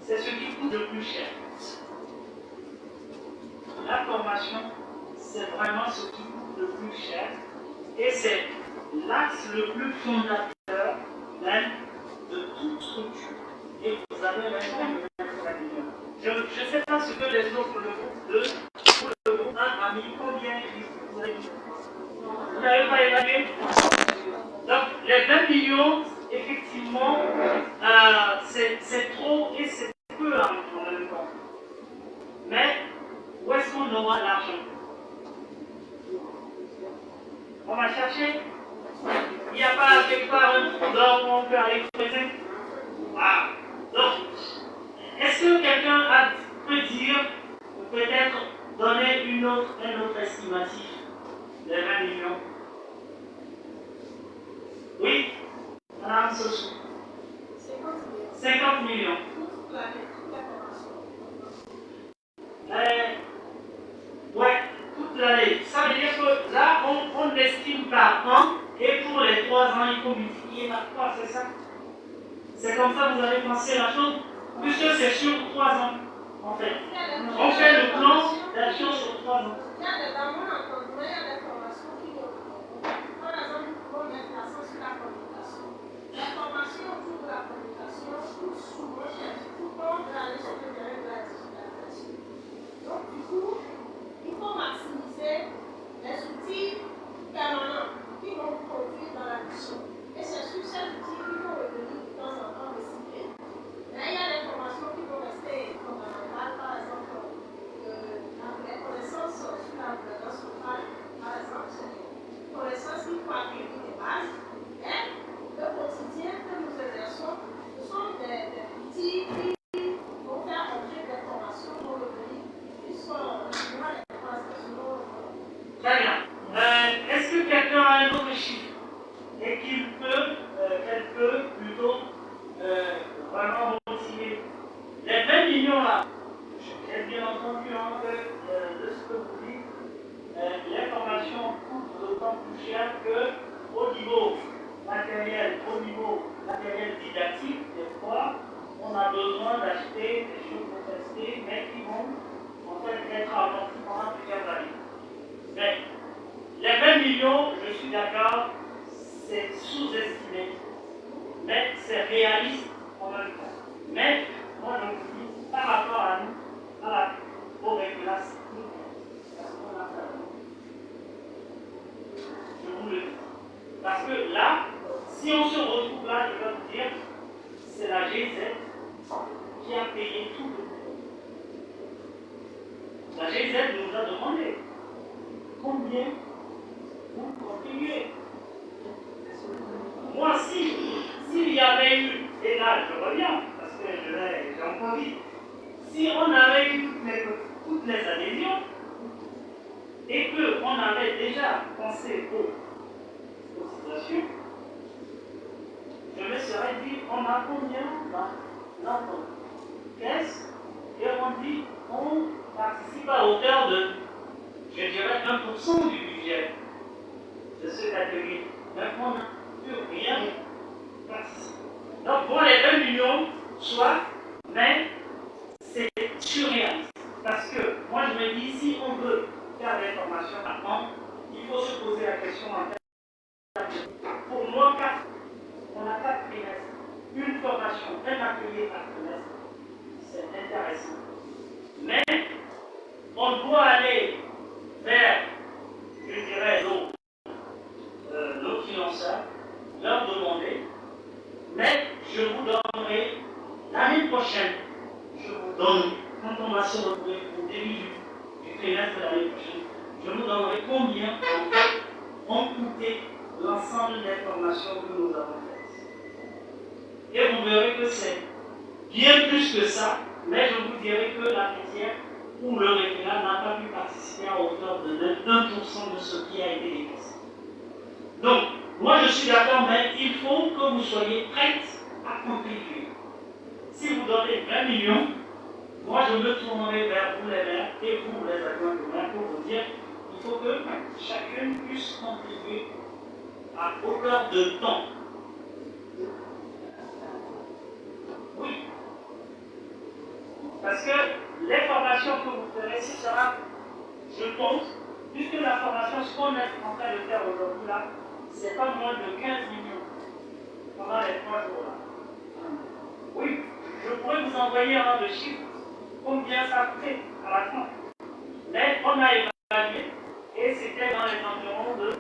c'est ce qui coûte le plus cher. La formation, c'est vraiment ce qui coûte le plus cher et c'est l'axe le plus fondateur même de toute structure. Et vous avez raison de mettre la million. Je ne sais pas ce que les autres le groupent de on aura l'argent. On va chercher. Il n'y a pas quelque part un trou d'or où on peut aller creuser. Ah. Donc, est-ce que quelqu'un peut dire, ou peut-être donner un autre estimatif des 20 millions? Oui, Madame Sochou. 50 millions. Ouais, toute l'année. Ça veut dire que là, on l'estime par an, et pour les 3 ans, il faut multiplier par 3, c'est ça? C'est comme ça que vous avez pensé la chose, puisque c'est sur 3 ans, en fait. On fait le plan d'action sur 3 ans. Il y a des entendements, il y a des formations qui vont. Par exemple, nous pouvons mettre l'accent sur la communication. La formation autour de la communication coûte souvent cher, tout le monde va aller sur le terrain de la digitalisation. Donc, du coup, il faut maximiser les outils permanents qui vont vous conduire dans la mission. Et c'est sur ces outils qui vont revenir de temps en temps recycler. Mais il y a des formations qui vont rester fondamentales, par exemple, les connaissances sur la gouvernance locale, par exemple, c'est des connaissances qu'il faut acquérir des bases. Et le quotidien que nous exerçons, ce sont des outils qui vont faire objet des formations pour revenir, qui sont les transactions. Très bien. Est-ce que quelqu'un a un autre chiffre et qu'elle peut plutôt vraiment motiver les 20 millions là? J'ai bien entendu de ce que vous dites, les formations coûtent d'autant plus cher qu'au niveau matériel, didactique, des fois, on a besoin d'acheter des choses pour tester, mais qui vont en fait être amorties pendant plusieurs années. Mais les 20 millions, je suis d'accord, c'est sous-estimé, mais c'est réaliste en même temps. Mais moi je vous dis, par rapport à nous, au régulation, parce qu'on a fait. Je vous le dis. Parce que là, si on se retrouve là, je vais vous dire, c'est la GZ qui a payé tout le monde. La GZ nous a demandé combien vous contribuez. Moi, s'il y avait eu, et là je reviens, parce que j'ai encore dit, si on avait eu toutes les adhésions, et qu'on avait déjà pensé aux situations, je me serais dit, on a combien dans notre caisse, et on dit, on participe à hauteur de, je dirais, 1% du budget de ce atelier. Mais on n'a plus rien participé. Donc, pour les 20 millions, soit, mais c'est surréaliste. Parce que moi, je me dis, si on veut faire des formations par an, il faut se poser la question en termes de. Pour moi, on a 4 trimestres. Une formation, un atelier par trimestre, c'est intéressant. Mais on doit aller vers, je dirais, nos financeurs, leur demander, mais je vous donnerai l'année prochaine, je vous donne, quand on va se retrouver au début du trimestre de l'année prochaine, je vous donnerai combien en fait ont coûté l'ensemble des formations que nous avons faites. Et vous verrez que c'est bien plus que ça, mais je vous dirai que la fêtière ou le référent n'a pas pu participer à hauteur de 1% de ce qui a été décaissé. Donc, moi je suis d'accord, mais il faut que vous soyez prêts à contribuer. Si vous donnez 20 millions, moi je me tournerai vers vous les maires et vous les adjoints de maire pour vous dire qu'il faut que chacun puisse contribuer à hauteur de temps. Oui. Parce que les formations que vous ferez, ce sera, je pense, puisque la formation, ce qu'on est en train de faire aujourd'hui là, c'est pas moins de 15 millions pendant les 3 jours là. Oui, je pourrais vous envoyer un de chiffres, combien ça a coûté à la fin. Mais on a évalué et c'était dans les environs de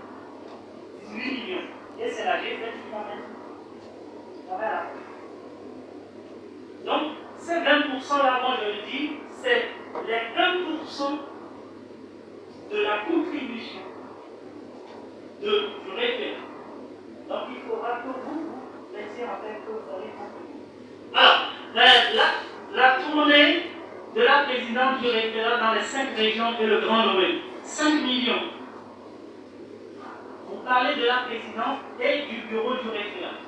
18 millions. Et c'est la GZ qui va mettre. Voilà. Donc, ces 20% là, moi je le dis, c'est les 1% de la contribution du référent. Donc il faudra que vous laissiez en tête que vous avez compris. Alors, la tournée de la présidente du référent dans les 5 régions et le Grand Lomé, 5 millions. Vous parlez de la présidente et du bureau du référent.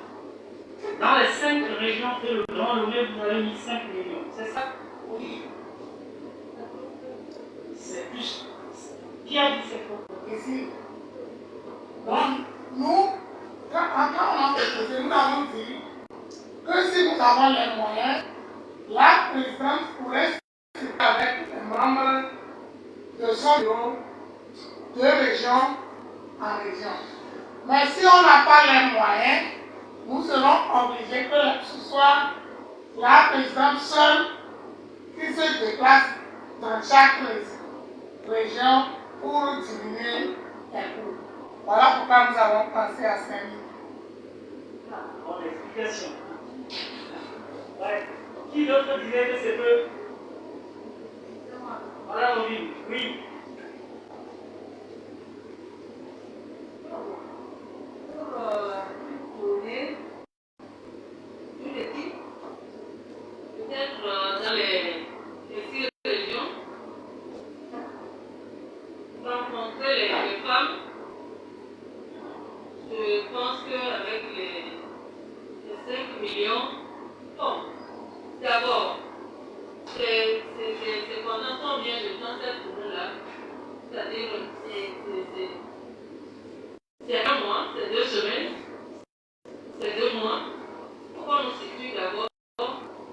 Dans les 5 régions et le Grand Lomé, vous avez mis 5 millions. C'est ça? Oui. C'est plus. Qui a dit c'est faux? Ici. Donc, nous, quand on a proposé, nous avons dit que si nous avons les moyens, la présidente pourrait discuter avec les membres de son bureau de région en région. Mais si on n'a pas les moyens, nous serons obligés que ce soit la présidente seule qui se déplace dans chaque région pour diminuer les coûts. Voilà pourquoi nous avons pensé à 5 000. Bonne explication. Ouais. Qui d'autre disait que c'est peu? Voilà, oui. Pour donner une équipe, peut-être dans les 6 régions, rencontrer les femmes. Je pense qu'avec les 5 millions, bon, d'abord, c'est pendant combien de temps cette tournée-là? C'est-à-dire, c'est 1 mois, c'est 2 semaines, c'est 2 mois. Pourquoi on situe d'abord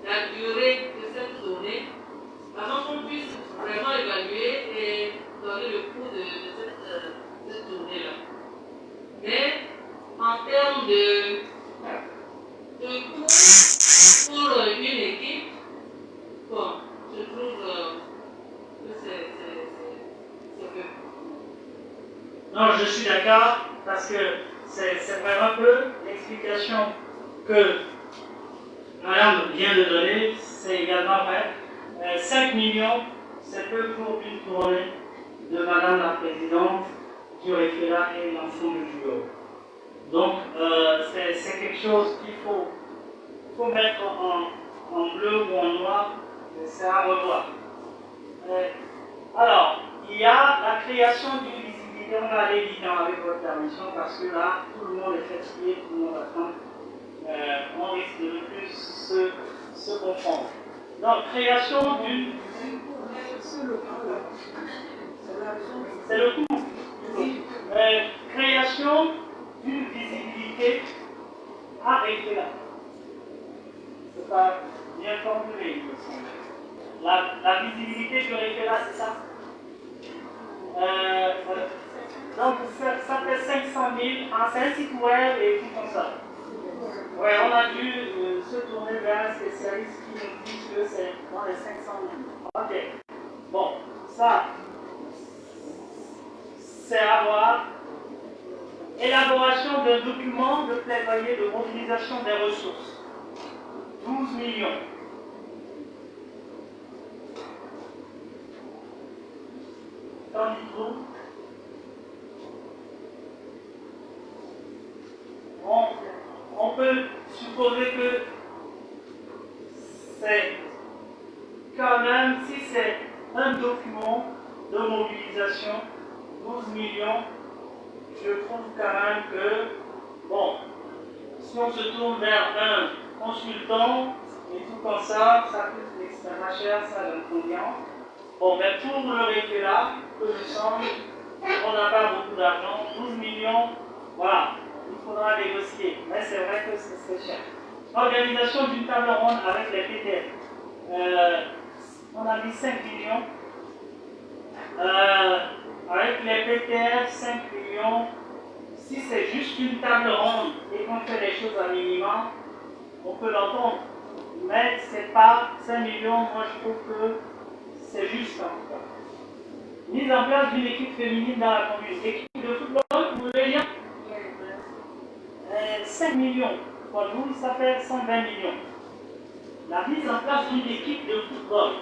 la durée de cette tournée avant qu'on puisse vraiment évaluer et donner le coût de cette tournée-là? Mais en termes de coût pour une équipe, bon, je trouve que c'est peu. Non, je suis d'accord parce que c'est vraiment peu. L'explication que Madame vient de donner, c'est également vrai. 5 millions, c'est peu pour une tournée de Madame la Présidente du référent et l'ensemble du bureau. Donc, c'est quelque chose qu'il faut mettre en bleu ou en noir, c'est à revoir. Alors, il y a la création d'une visibilité, on va aller vite avec votre permission, parce que là, tout le monde est fatigué, tout le monde attend. On risque de ne plus se confondre. Donc, création d'une... C'est le coût. Création d'une visibilité à référent. C'est pas bien formulé, il me semble. La visibilité du référent, c'est ça? Donc, ça fait 500 000, c'est un site web et tout comme ça. Ouais, on a dû se tourner vers un spécialiste qui nous dit que c'est dans les 500 000. Ok. Bon, ça, c'est à voir. Élaboration d'un document de plaidoyer de mobilisation des ressources. 12 millions. Qu'en dites-vous? On peut supposer que c'est quand même, si c'est un document de mobilisation, 12 millions, je trouve quand même que, bon, si on se tourne vers un consultant et tout comme ça coûte extrêmement cher, ça donne combien? Bon, mais pour le référent que nous sommes, on n'a pas beaucoup d'argent, 12 millions, voilà, il faudra négocier, mais c'est vrai que c'est cher. Organisation d'une table ronde avec les PTF. On a dit 5 millions. Avec les PTF, 5 millions. Si c'est juste une table ronde et qu'on fait les choses à minimum, on peut l'entendre. Mais c'est pas 5 millions, moi je trouve que c'est juste en tout cas. Mise en place d'une équipe féminine dans la commune. Équipe de football, vous voulez dire 5 millions. Pour nous, ça fait 120 millions. La mise en place d'une équipe de football.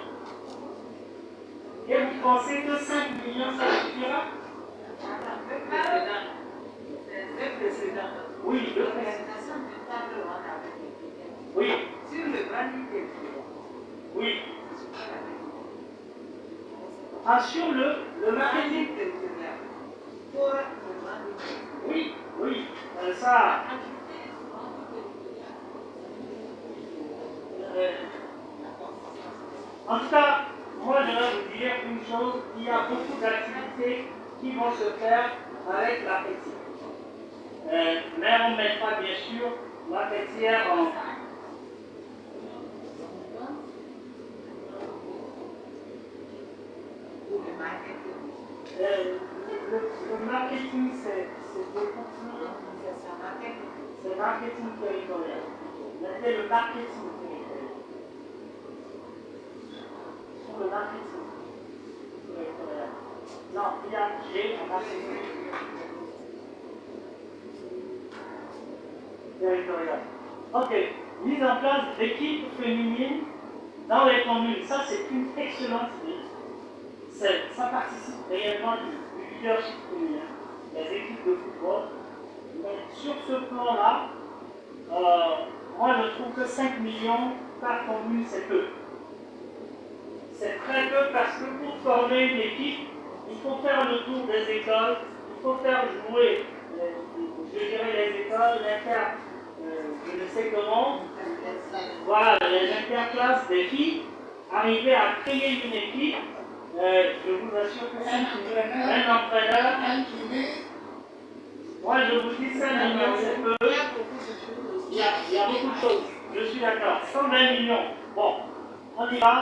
Et vous pensez que 5 millions, ça suffira? Le précédent. Oui, le précédent. Oui. Sur le branding Oui. Ah, sur le marketing. Oui, oui. Ça. En tout cas, moi je vais vous dire une chose, il y a beaucoup d'activités qui vont se faire avec la fêtière. Mais on mettra bien sûr la fêtière en... Le marketing, c'est beaucoup plus... C'est marketing territorial. Mais le marketing territorial. Sur le marketing territorial. Non, il y a j'ai un marketing territorial. Ok. Mise en place d'équipes féminines dans les communes. Ça, c'est une excellente idée. Ça participe réellement du leadership féminin, des équipes de football. Mais sur ce plan-là, moi je trouve que 5 millions par commune, c'est peu. C'est très peu parce que pour former une équipe, il faut faire le tour des écoles, il faut faire jouer, je dirais les écoles, je ne sais comment, voilà, les interclasses des filles, arriver à créer une équipe. Je vous assure que un entraîneur, moi je vous dis 5 millions, c'est peu. Il y a beaucoup de choses, je suis d'accord. 120 millions, bon, on y va.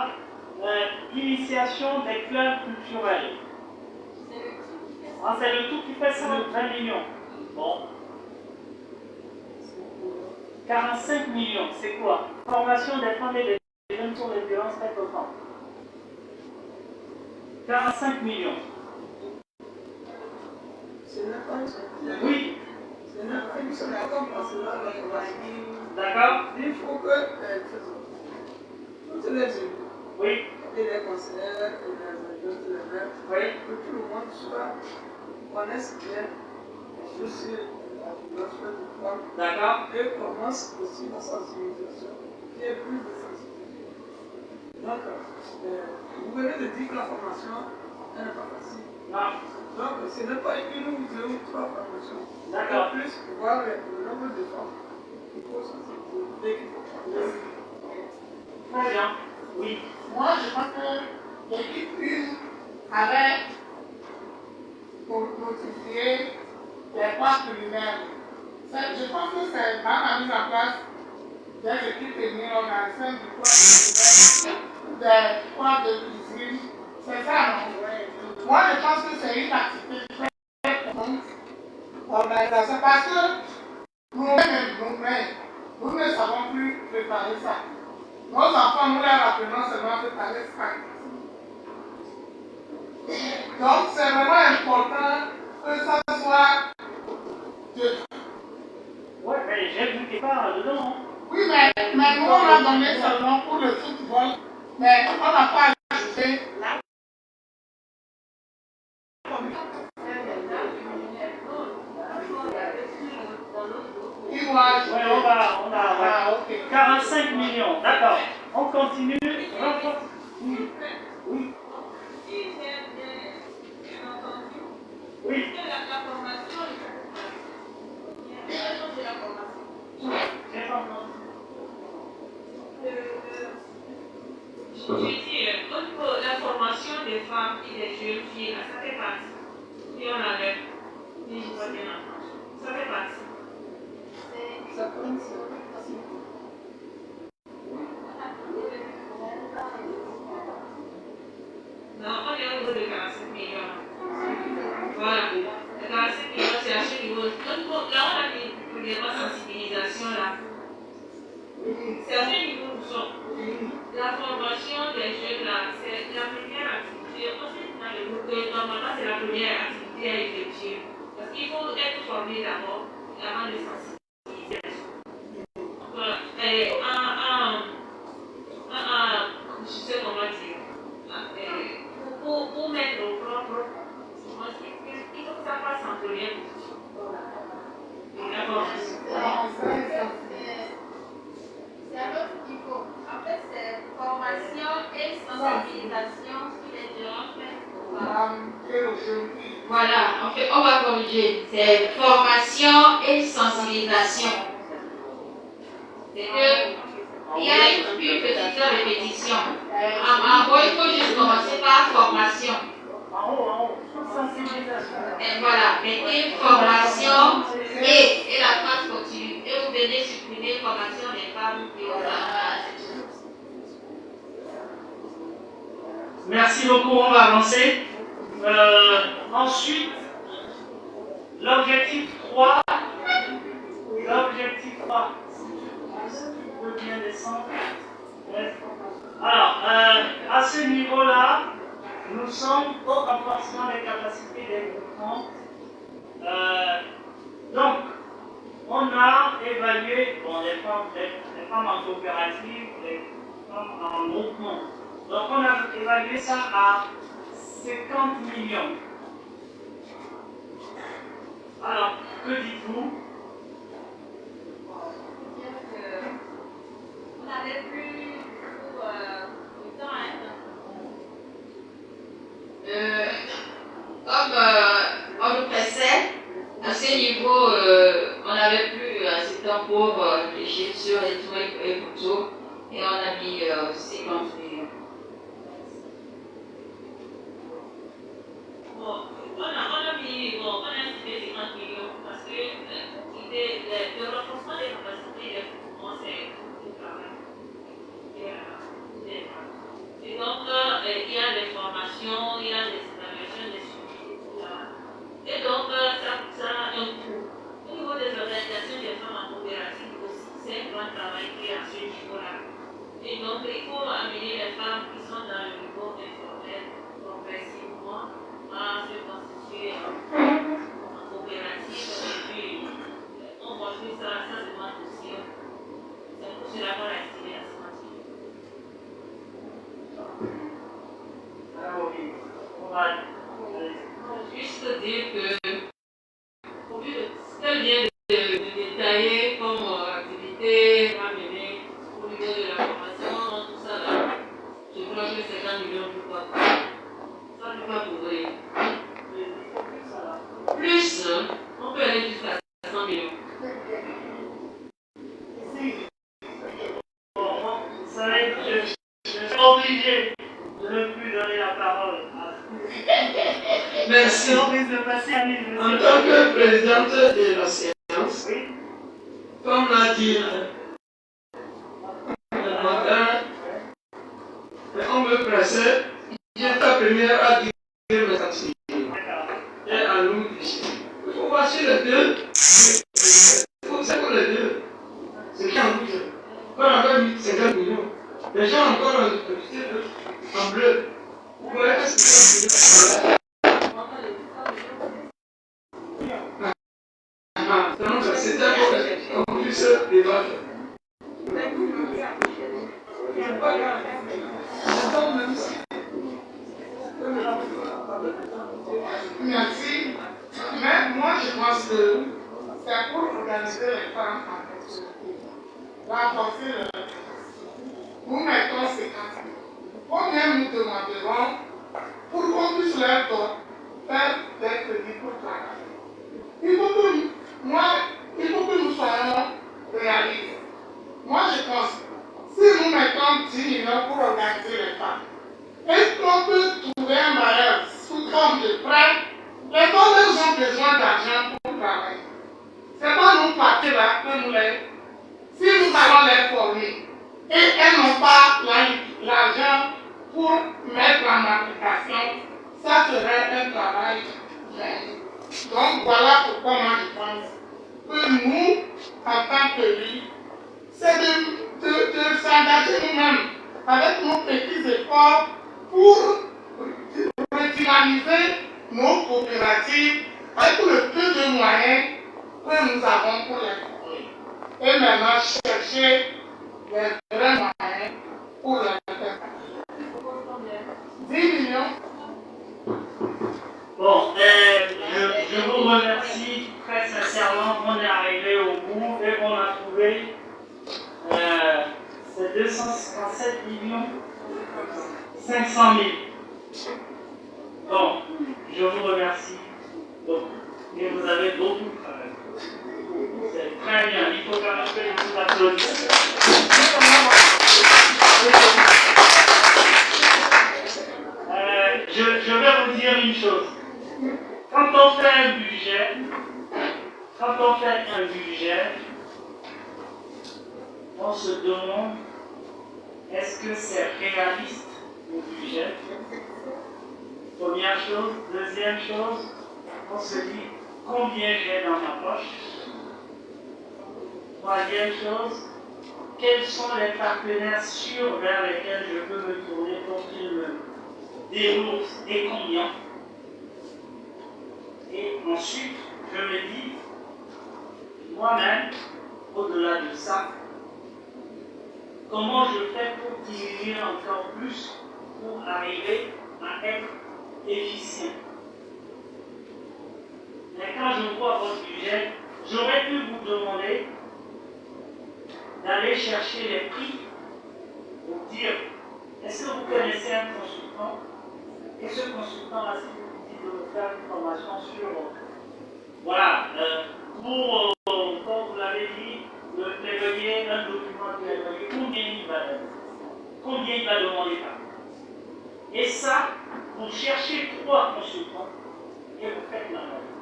Initiation des clubs culturels. C'est le tout qui fait 120 millions. Bon. 45 millions, c'est quoi? Formation des femmes et des jeunes sur les violences faites aux femmes. 45 millions. Oui. D'accord. Il faut que toutes les élus, oui, et les conseillers, et les adjoints, les maires, oui, que tout le monde connaisse bien les dossiers de la violence faite aux femmes. D'accord. Et commence aussi la sensibilisation, qui est plus de sensibilisation. Donc, vous venez de dire que la formation n'est pas facile. Non. Donc, ce n'est pas une ou deux ou trois formations. D'accord. En plus, voir le nombre de femmes qu'il faut sensibiliser, qu'il faut former. Très bien. Oui. Moi, je pense que l'équipe 1 avait pour notifier les poids culinaires. Je pense que c'est dans la mise en place des équipes féminines organisées du poids culinaire, des poids de cuisine. C'est ça, non? Moi, je pense que c'est une activité très commune organisation parce que nous ne savons plus préparer ça. Nos enfants, nous leur apprenons seulement à préparer ça. Donc, c'est vraiment important que ça soit de... Ouais, mais j'ai vu qu'il parle dedans. Oui, mais nous, on a donné seulement pour le football, mais on n'a pas ajouté la Oui, on va. Okay. 45 millions, d'accord. On continue. Oui. Oui. Oui. Je dis, au niveau de la formation des femmes et des jeunes filles, ça fait partie. Et on avait, si je vois bien entendu, ça fait partie. Non, on est au niveau de 45 millions. Voilà. Les 45 millions, c'est à ce niveau. Donc, là, on a dit pour les sensibilisation là. C'est à ce niveau où nous sommes. La formation des jeunes là, c'est la première activité. Ensuite, dans le groupe, normalement, c'est la première activité à effectuer. Parce qu'il faut être formé d'abord avant de sensibiliser. Voilà. Et je sais comment dire. Pour mettre au propre, il faut que ça passe en première position. La formation. C'est à l'autre niveau. En fait, c'est formation et sensibilisation sur les différents faits. Voilà, en fait, on va corriger. C'est formation et sensibilisation. C'est que il y a une petite répétition. En gros, il faut juste commencer par formation. En haut, sensibilisation. Et voilà, mettez formation et la phrase continue. Et vous venez supprimer formation des femmes et aux enfants. Merci beaucoup, on va avancer. Ensuite, l'objectif 3. L'objectif 3. Tu peux bien descendre. Alors, à ce niveau-là, nous sommes au renforcement des capacités des groupements. Donc, on a évalué les femmes en coopérative, les femmes en groupement. Donc, on a évalué ça à 50 millions. Alors, que dites-vous? On n'avait plus tout le temps. Comme on nous pressait, à ce niveau, on n'avait plus assez de temps pour réfléchir sur les trucs et photos, et on a mis 50 millions. Bon, on a cité 50 millions parce que le renforcement des capacités des groupements, c'est un travail. Et donc, il y a des formations, il y a des évaluations, des suivis, etc. Et donc, ça a un coût. Au niveau des organisations des femmes en coopérative aussi, c'est un grand travail qui est à ce niveau-là. Et donc, il faut amener les femmes qui sont dans le niveau informel progressivement à se constituer en coopérative. Et puis, on construit ça demande aussi. C'est pour cela qu'on l'a estimé à 50 millions. Juste dire que, au lieu de ce qu'elle vient de détailler comme activité à mener au niveau de la formation, tout ça là, je crois que 50 millions pour quoi? Ça ne peut pas couvrir. Plus, on peut aller jusqu'à 100 millions. Bon, vous savez, je suis obligé de ne plus donner la parole à Merci. on risque de passer à l'île. En tant que présidente de la séance, Oui. comme l'a dit le matin, on me pressait, j'étais la première à dire mes activités et à nous ici. Il faut voir sur les deux, c'est pour les deux, c'est qui en rouge. Quand on avait mis 50 millions, les gens encore en bleu. Vous voyez que c'est 50 millions. Donc, c'était pour qu'on puisse débattre. Merci. Mais moi, je pense que c'est pour organiser les femmes en activité. Renforcer leur activité. Nous mettons 50 000. Combien nous demanderons pour qu'on puisse leur faire des crédits pour travailler? Il faut que nous soyons réalistes. Moi, je pense que si nous mettons 10 millions pour organiser les femmes, est-ce qu'on peut trouver un bailleur sous forme de prêt? Les femmes ont besoin d'argent pour travailler. C'est pas nous partir là que nous les... Si nous allons les former et elles n'ont pas l'argent pour mettre en application, ça serait un travail vain. Donc voilà pourquoi moi je pense que nous, en tant que lui, c'est de s'engager nous-mêmes avec nos petits efforts pour redynamiser nos coopératives avec le peu de moyens que nous avons pour les former. Et maintenant chercher les vrais moyens pour les faire. 10 millions. je vous remercie beaucoup. Et vous avez beaucoup de travail. C'est très bien. Il faut quand même que je vous applaudisse. Je vais vous dire une chose. Quand on fait un budget, on se demande est-ce que c'est réaliste le budget? Première chose. Deuxième chose, on se dit combien j'ai dans ma poche. Troisième chose, quels sont les partenaires sûrs vers lesquels je peux me tourner pour qu'ils me déboursent et combien. Et ensuite, je me dis, moi-même, au-delà de ça, comment je fais pour diminuer encore plus, pour arriver à être efficient. Mais quand je vois votre budget, j'aurais pu vous demander d'aller chercher les prix pour dire, est-ce que vous connaissez un consultant? Et ce consultant-là, si vous dit de me faire une formation sur, voilà, comme vous l'avez dit, le plaidoyer, un document de plaidoyer, combien il va demander par mois. Et ça, vous cherchez 3 consultants et vous faites la moyenne.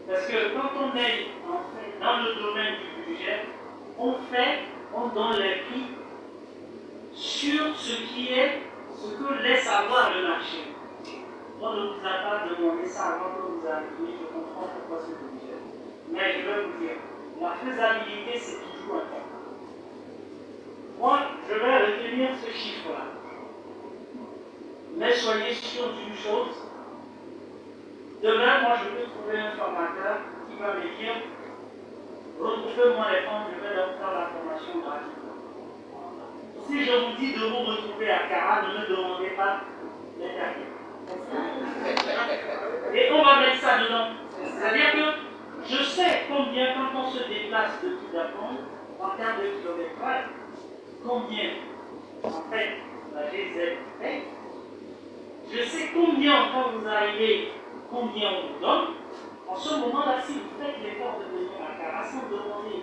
Parce que quand on est en fait, dans le domaine du budget, on donne les prix sur ce que laisse avoir le marché. On ne vous a pas demandé ça avant que vous arriviez, je comprends pourquoi c'est le budget. Mais je vais vous dire, la faisabilité c'est toujours important. Moi, je vais retenir ce chiffre-là. Mais soyez sûr d'une chose, demain, moi je peux trouver un formateur qui va me dire retrouvez-moi les fonds, je vais leur faire la formation gratuitement. Si je vous dis de vous retrouver à Cara, ne me demandez pas les tarifs. Et on va mettre ça dedans. C'est-à-dire que je sais combien, quand on se déplace de Kidapon, en termes de kilométrage, combien, en fait, la GZ fait. Je sais combien, quand vous arrivez, combien on vous donne. En ce moment-là, si vous faites l'effort de venir à Cara sans demander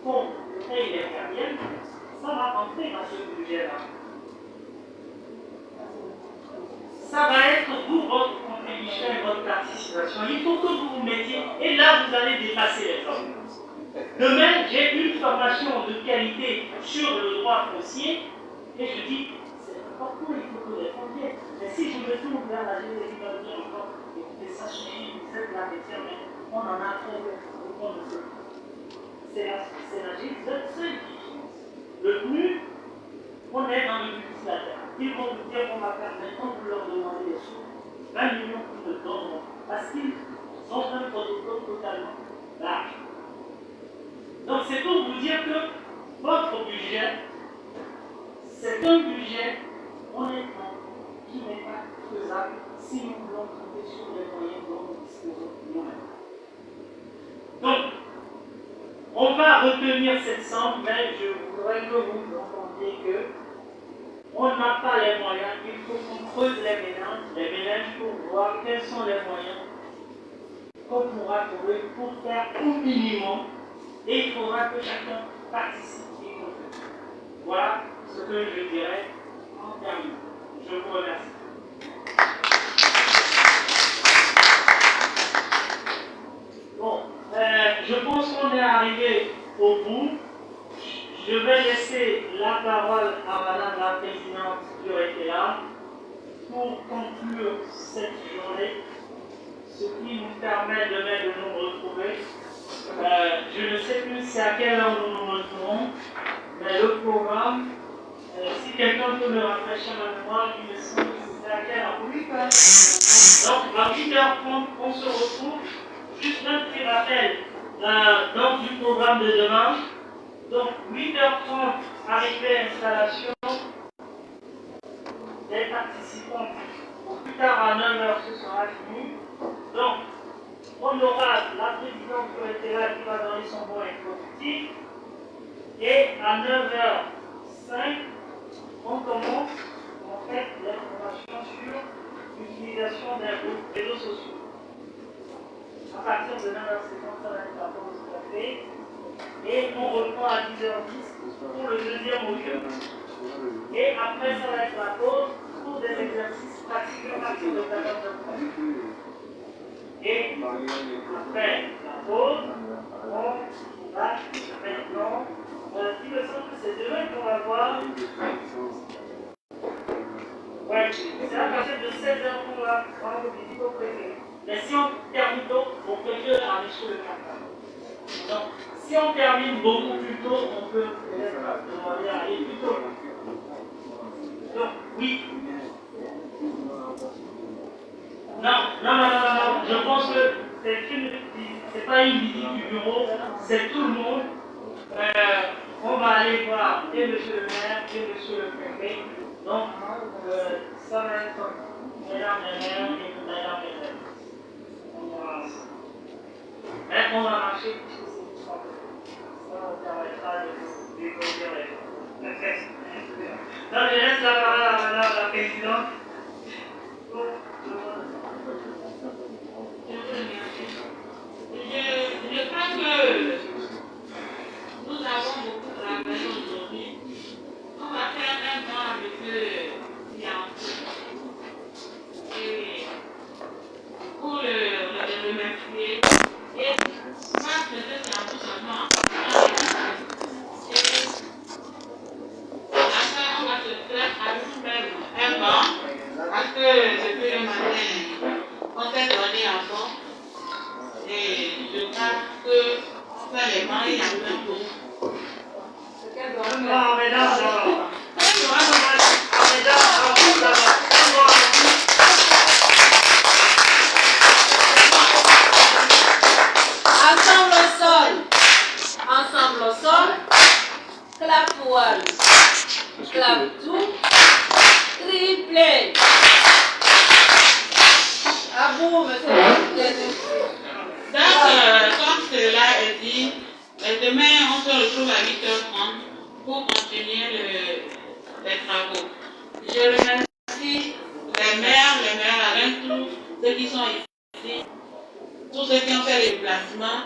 qu'on paye les gardiennes, ça va rentrer dans ce budget-là. Ça va être vous, votre contribution et votre participation. Il faut que vous vous mettiez, et là, vous allez dépasser les formes. Demain, j'ai une formation de qualité sur le droit foncier, et je dis, c'est important, il faut que les fonds viennent. Mais si je me tourne vers la génération, il va me dire encore, écoutez, ça suffit, vous êtes là, mais on en a trop, on ne sait pas. C'est la seule différence. Le plus, on est dans le multilatère. Ils vont vous dire qu'on va faire, mais quand vous leur demandez des sous, 20 millions qu'ils ne donneront, parce qu'ils ont un protocole totalement large. Donc c'est pour vous dire que votre budget, c'est un budget, honnêtement, qui n'est pas faisable si nous voulons compter sur les moyens dont nous disposons nous-mêmes. Donc, on va retenir cette somme, mais je voudrais que vous entendiez que on n'a pas les moyens, il faut qu'on creuse les ménages pour voir quels sont les moyens qu'on pourra trouver pour faire au minimum, et il faudra que chacun participe et contribue. Voilà ce que je dirais en terminant. Je vous remercie. Bon, je pense qu'on est arrivé au bout. Je vais laisser la parole à Madame la Présidente qui aurait été là pour conclure cette journée, ce qui nous permet demain de nous retrouver. Je ne sais plus c'est à quelle heure nous nous retrouvons, mais le programme, si quelqu'un peut me rafraîchir ma mémoire, il me semble que c'est à quelle heure? 8h. Donc à 8h30, on se retrouve. Juste un petit rappel donc, du programme de demain. Donc 8h30, arrivée à installation des participants. Plus tard à 9h, ce sera fini. Donc, on aura la présidente qui était là qui va donner son mot introductif. Et à 9h05, on commence en fait l'information sur l'utilisation des réseaux sociaux. À partir de 9h50, ça va être la pause café. Et on reprend à 10h10 pour le deuxième module. Et après, ça va être la pause pour des exercices pratiques à partir de 14h30. Et après la pause, on va maintenant, il me semble que c'est demain qu'on va voir. Ouais, c'est à partir de 16h qu'on va voir le vidéo préféré. Mais si on termine tôt, on préfère aller sur le campus. Donc, si on termine beaucoup plus tôt, on peut peut-être demander à aller plus tôt. Donc, oui. Non. Je pense que c'est pas une visite du bureau, c'est tout le monde. On va aller voir et monsieur le maire et monsieur le préfet. Donc, ça va être mesdames et mères et mesdames et mères. Mais on va marcher puisque c'est tout simple. Ça nous permettra de découvrir les choses. Donc, je laisse la parole à madame la présidente. Je crois que nous avons beaucoup travaillé aujourd'hui. On va faire un point avec Bianco. Et pour le remercier. Et moi, je vais faire un changement. Et après, on va se faire à nous-mêmes un banc. Parce que depuis le matin, on s'est donné un banc. Et je crois que ça les bancs, il y a plein d'eau. Non, mesdames, d'abord. Ensemble au sol, clap one, clap two, triplé. À vous, monsieur le président. Donc, comme cela est dit, demain on se retrouve à 8h30 pour continuer les travaux. Je remercie les maires à l'entour, ceux qui sont ici, tous ceux qui ont fait les déplacements.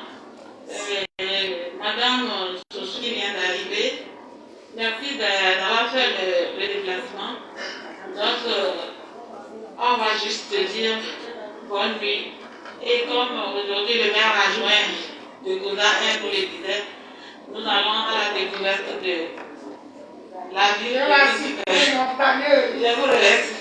Madame Soso qui vient d'arriver, merci d'avoir fait le déplacement. Donc, on va juste dire bonne nuit. Et comme aujourd'hui le maire a joint de Goza 1 pour les visites, nous allons à la découverte de la ville. Je vous laisse.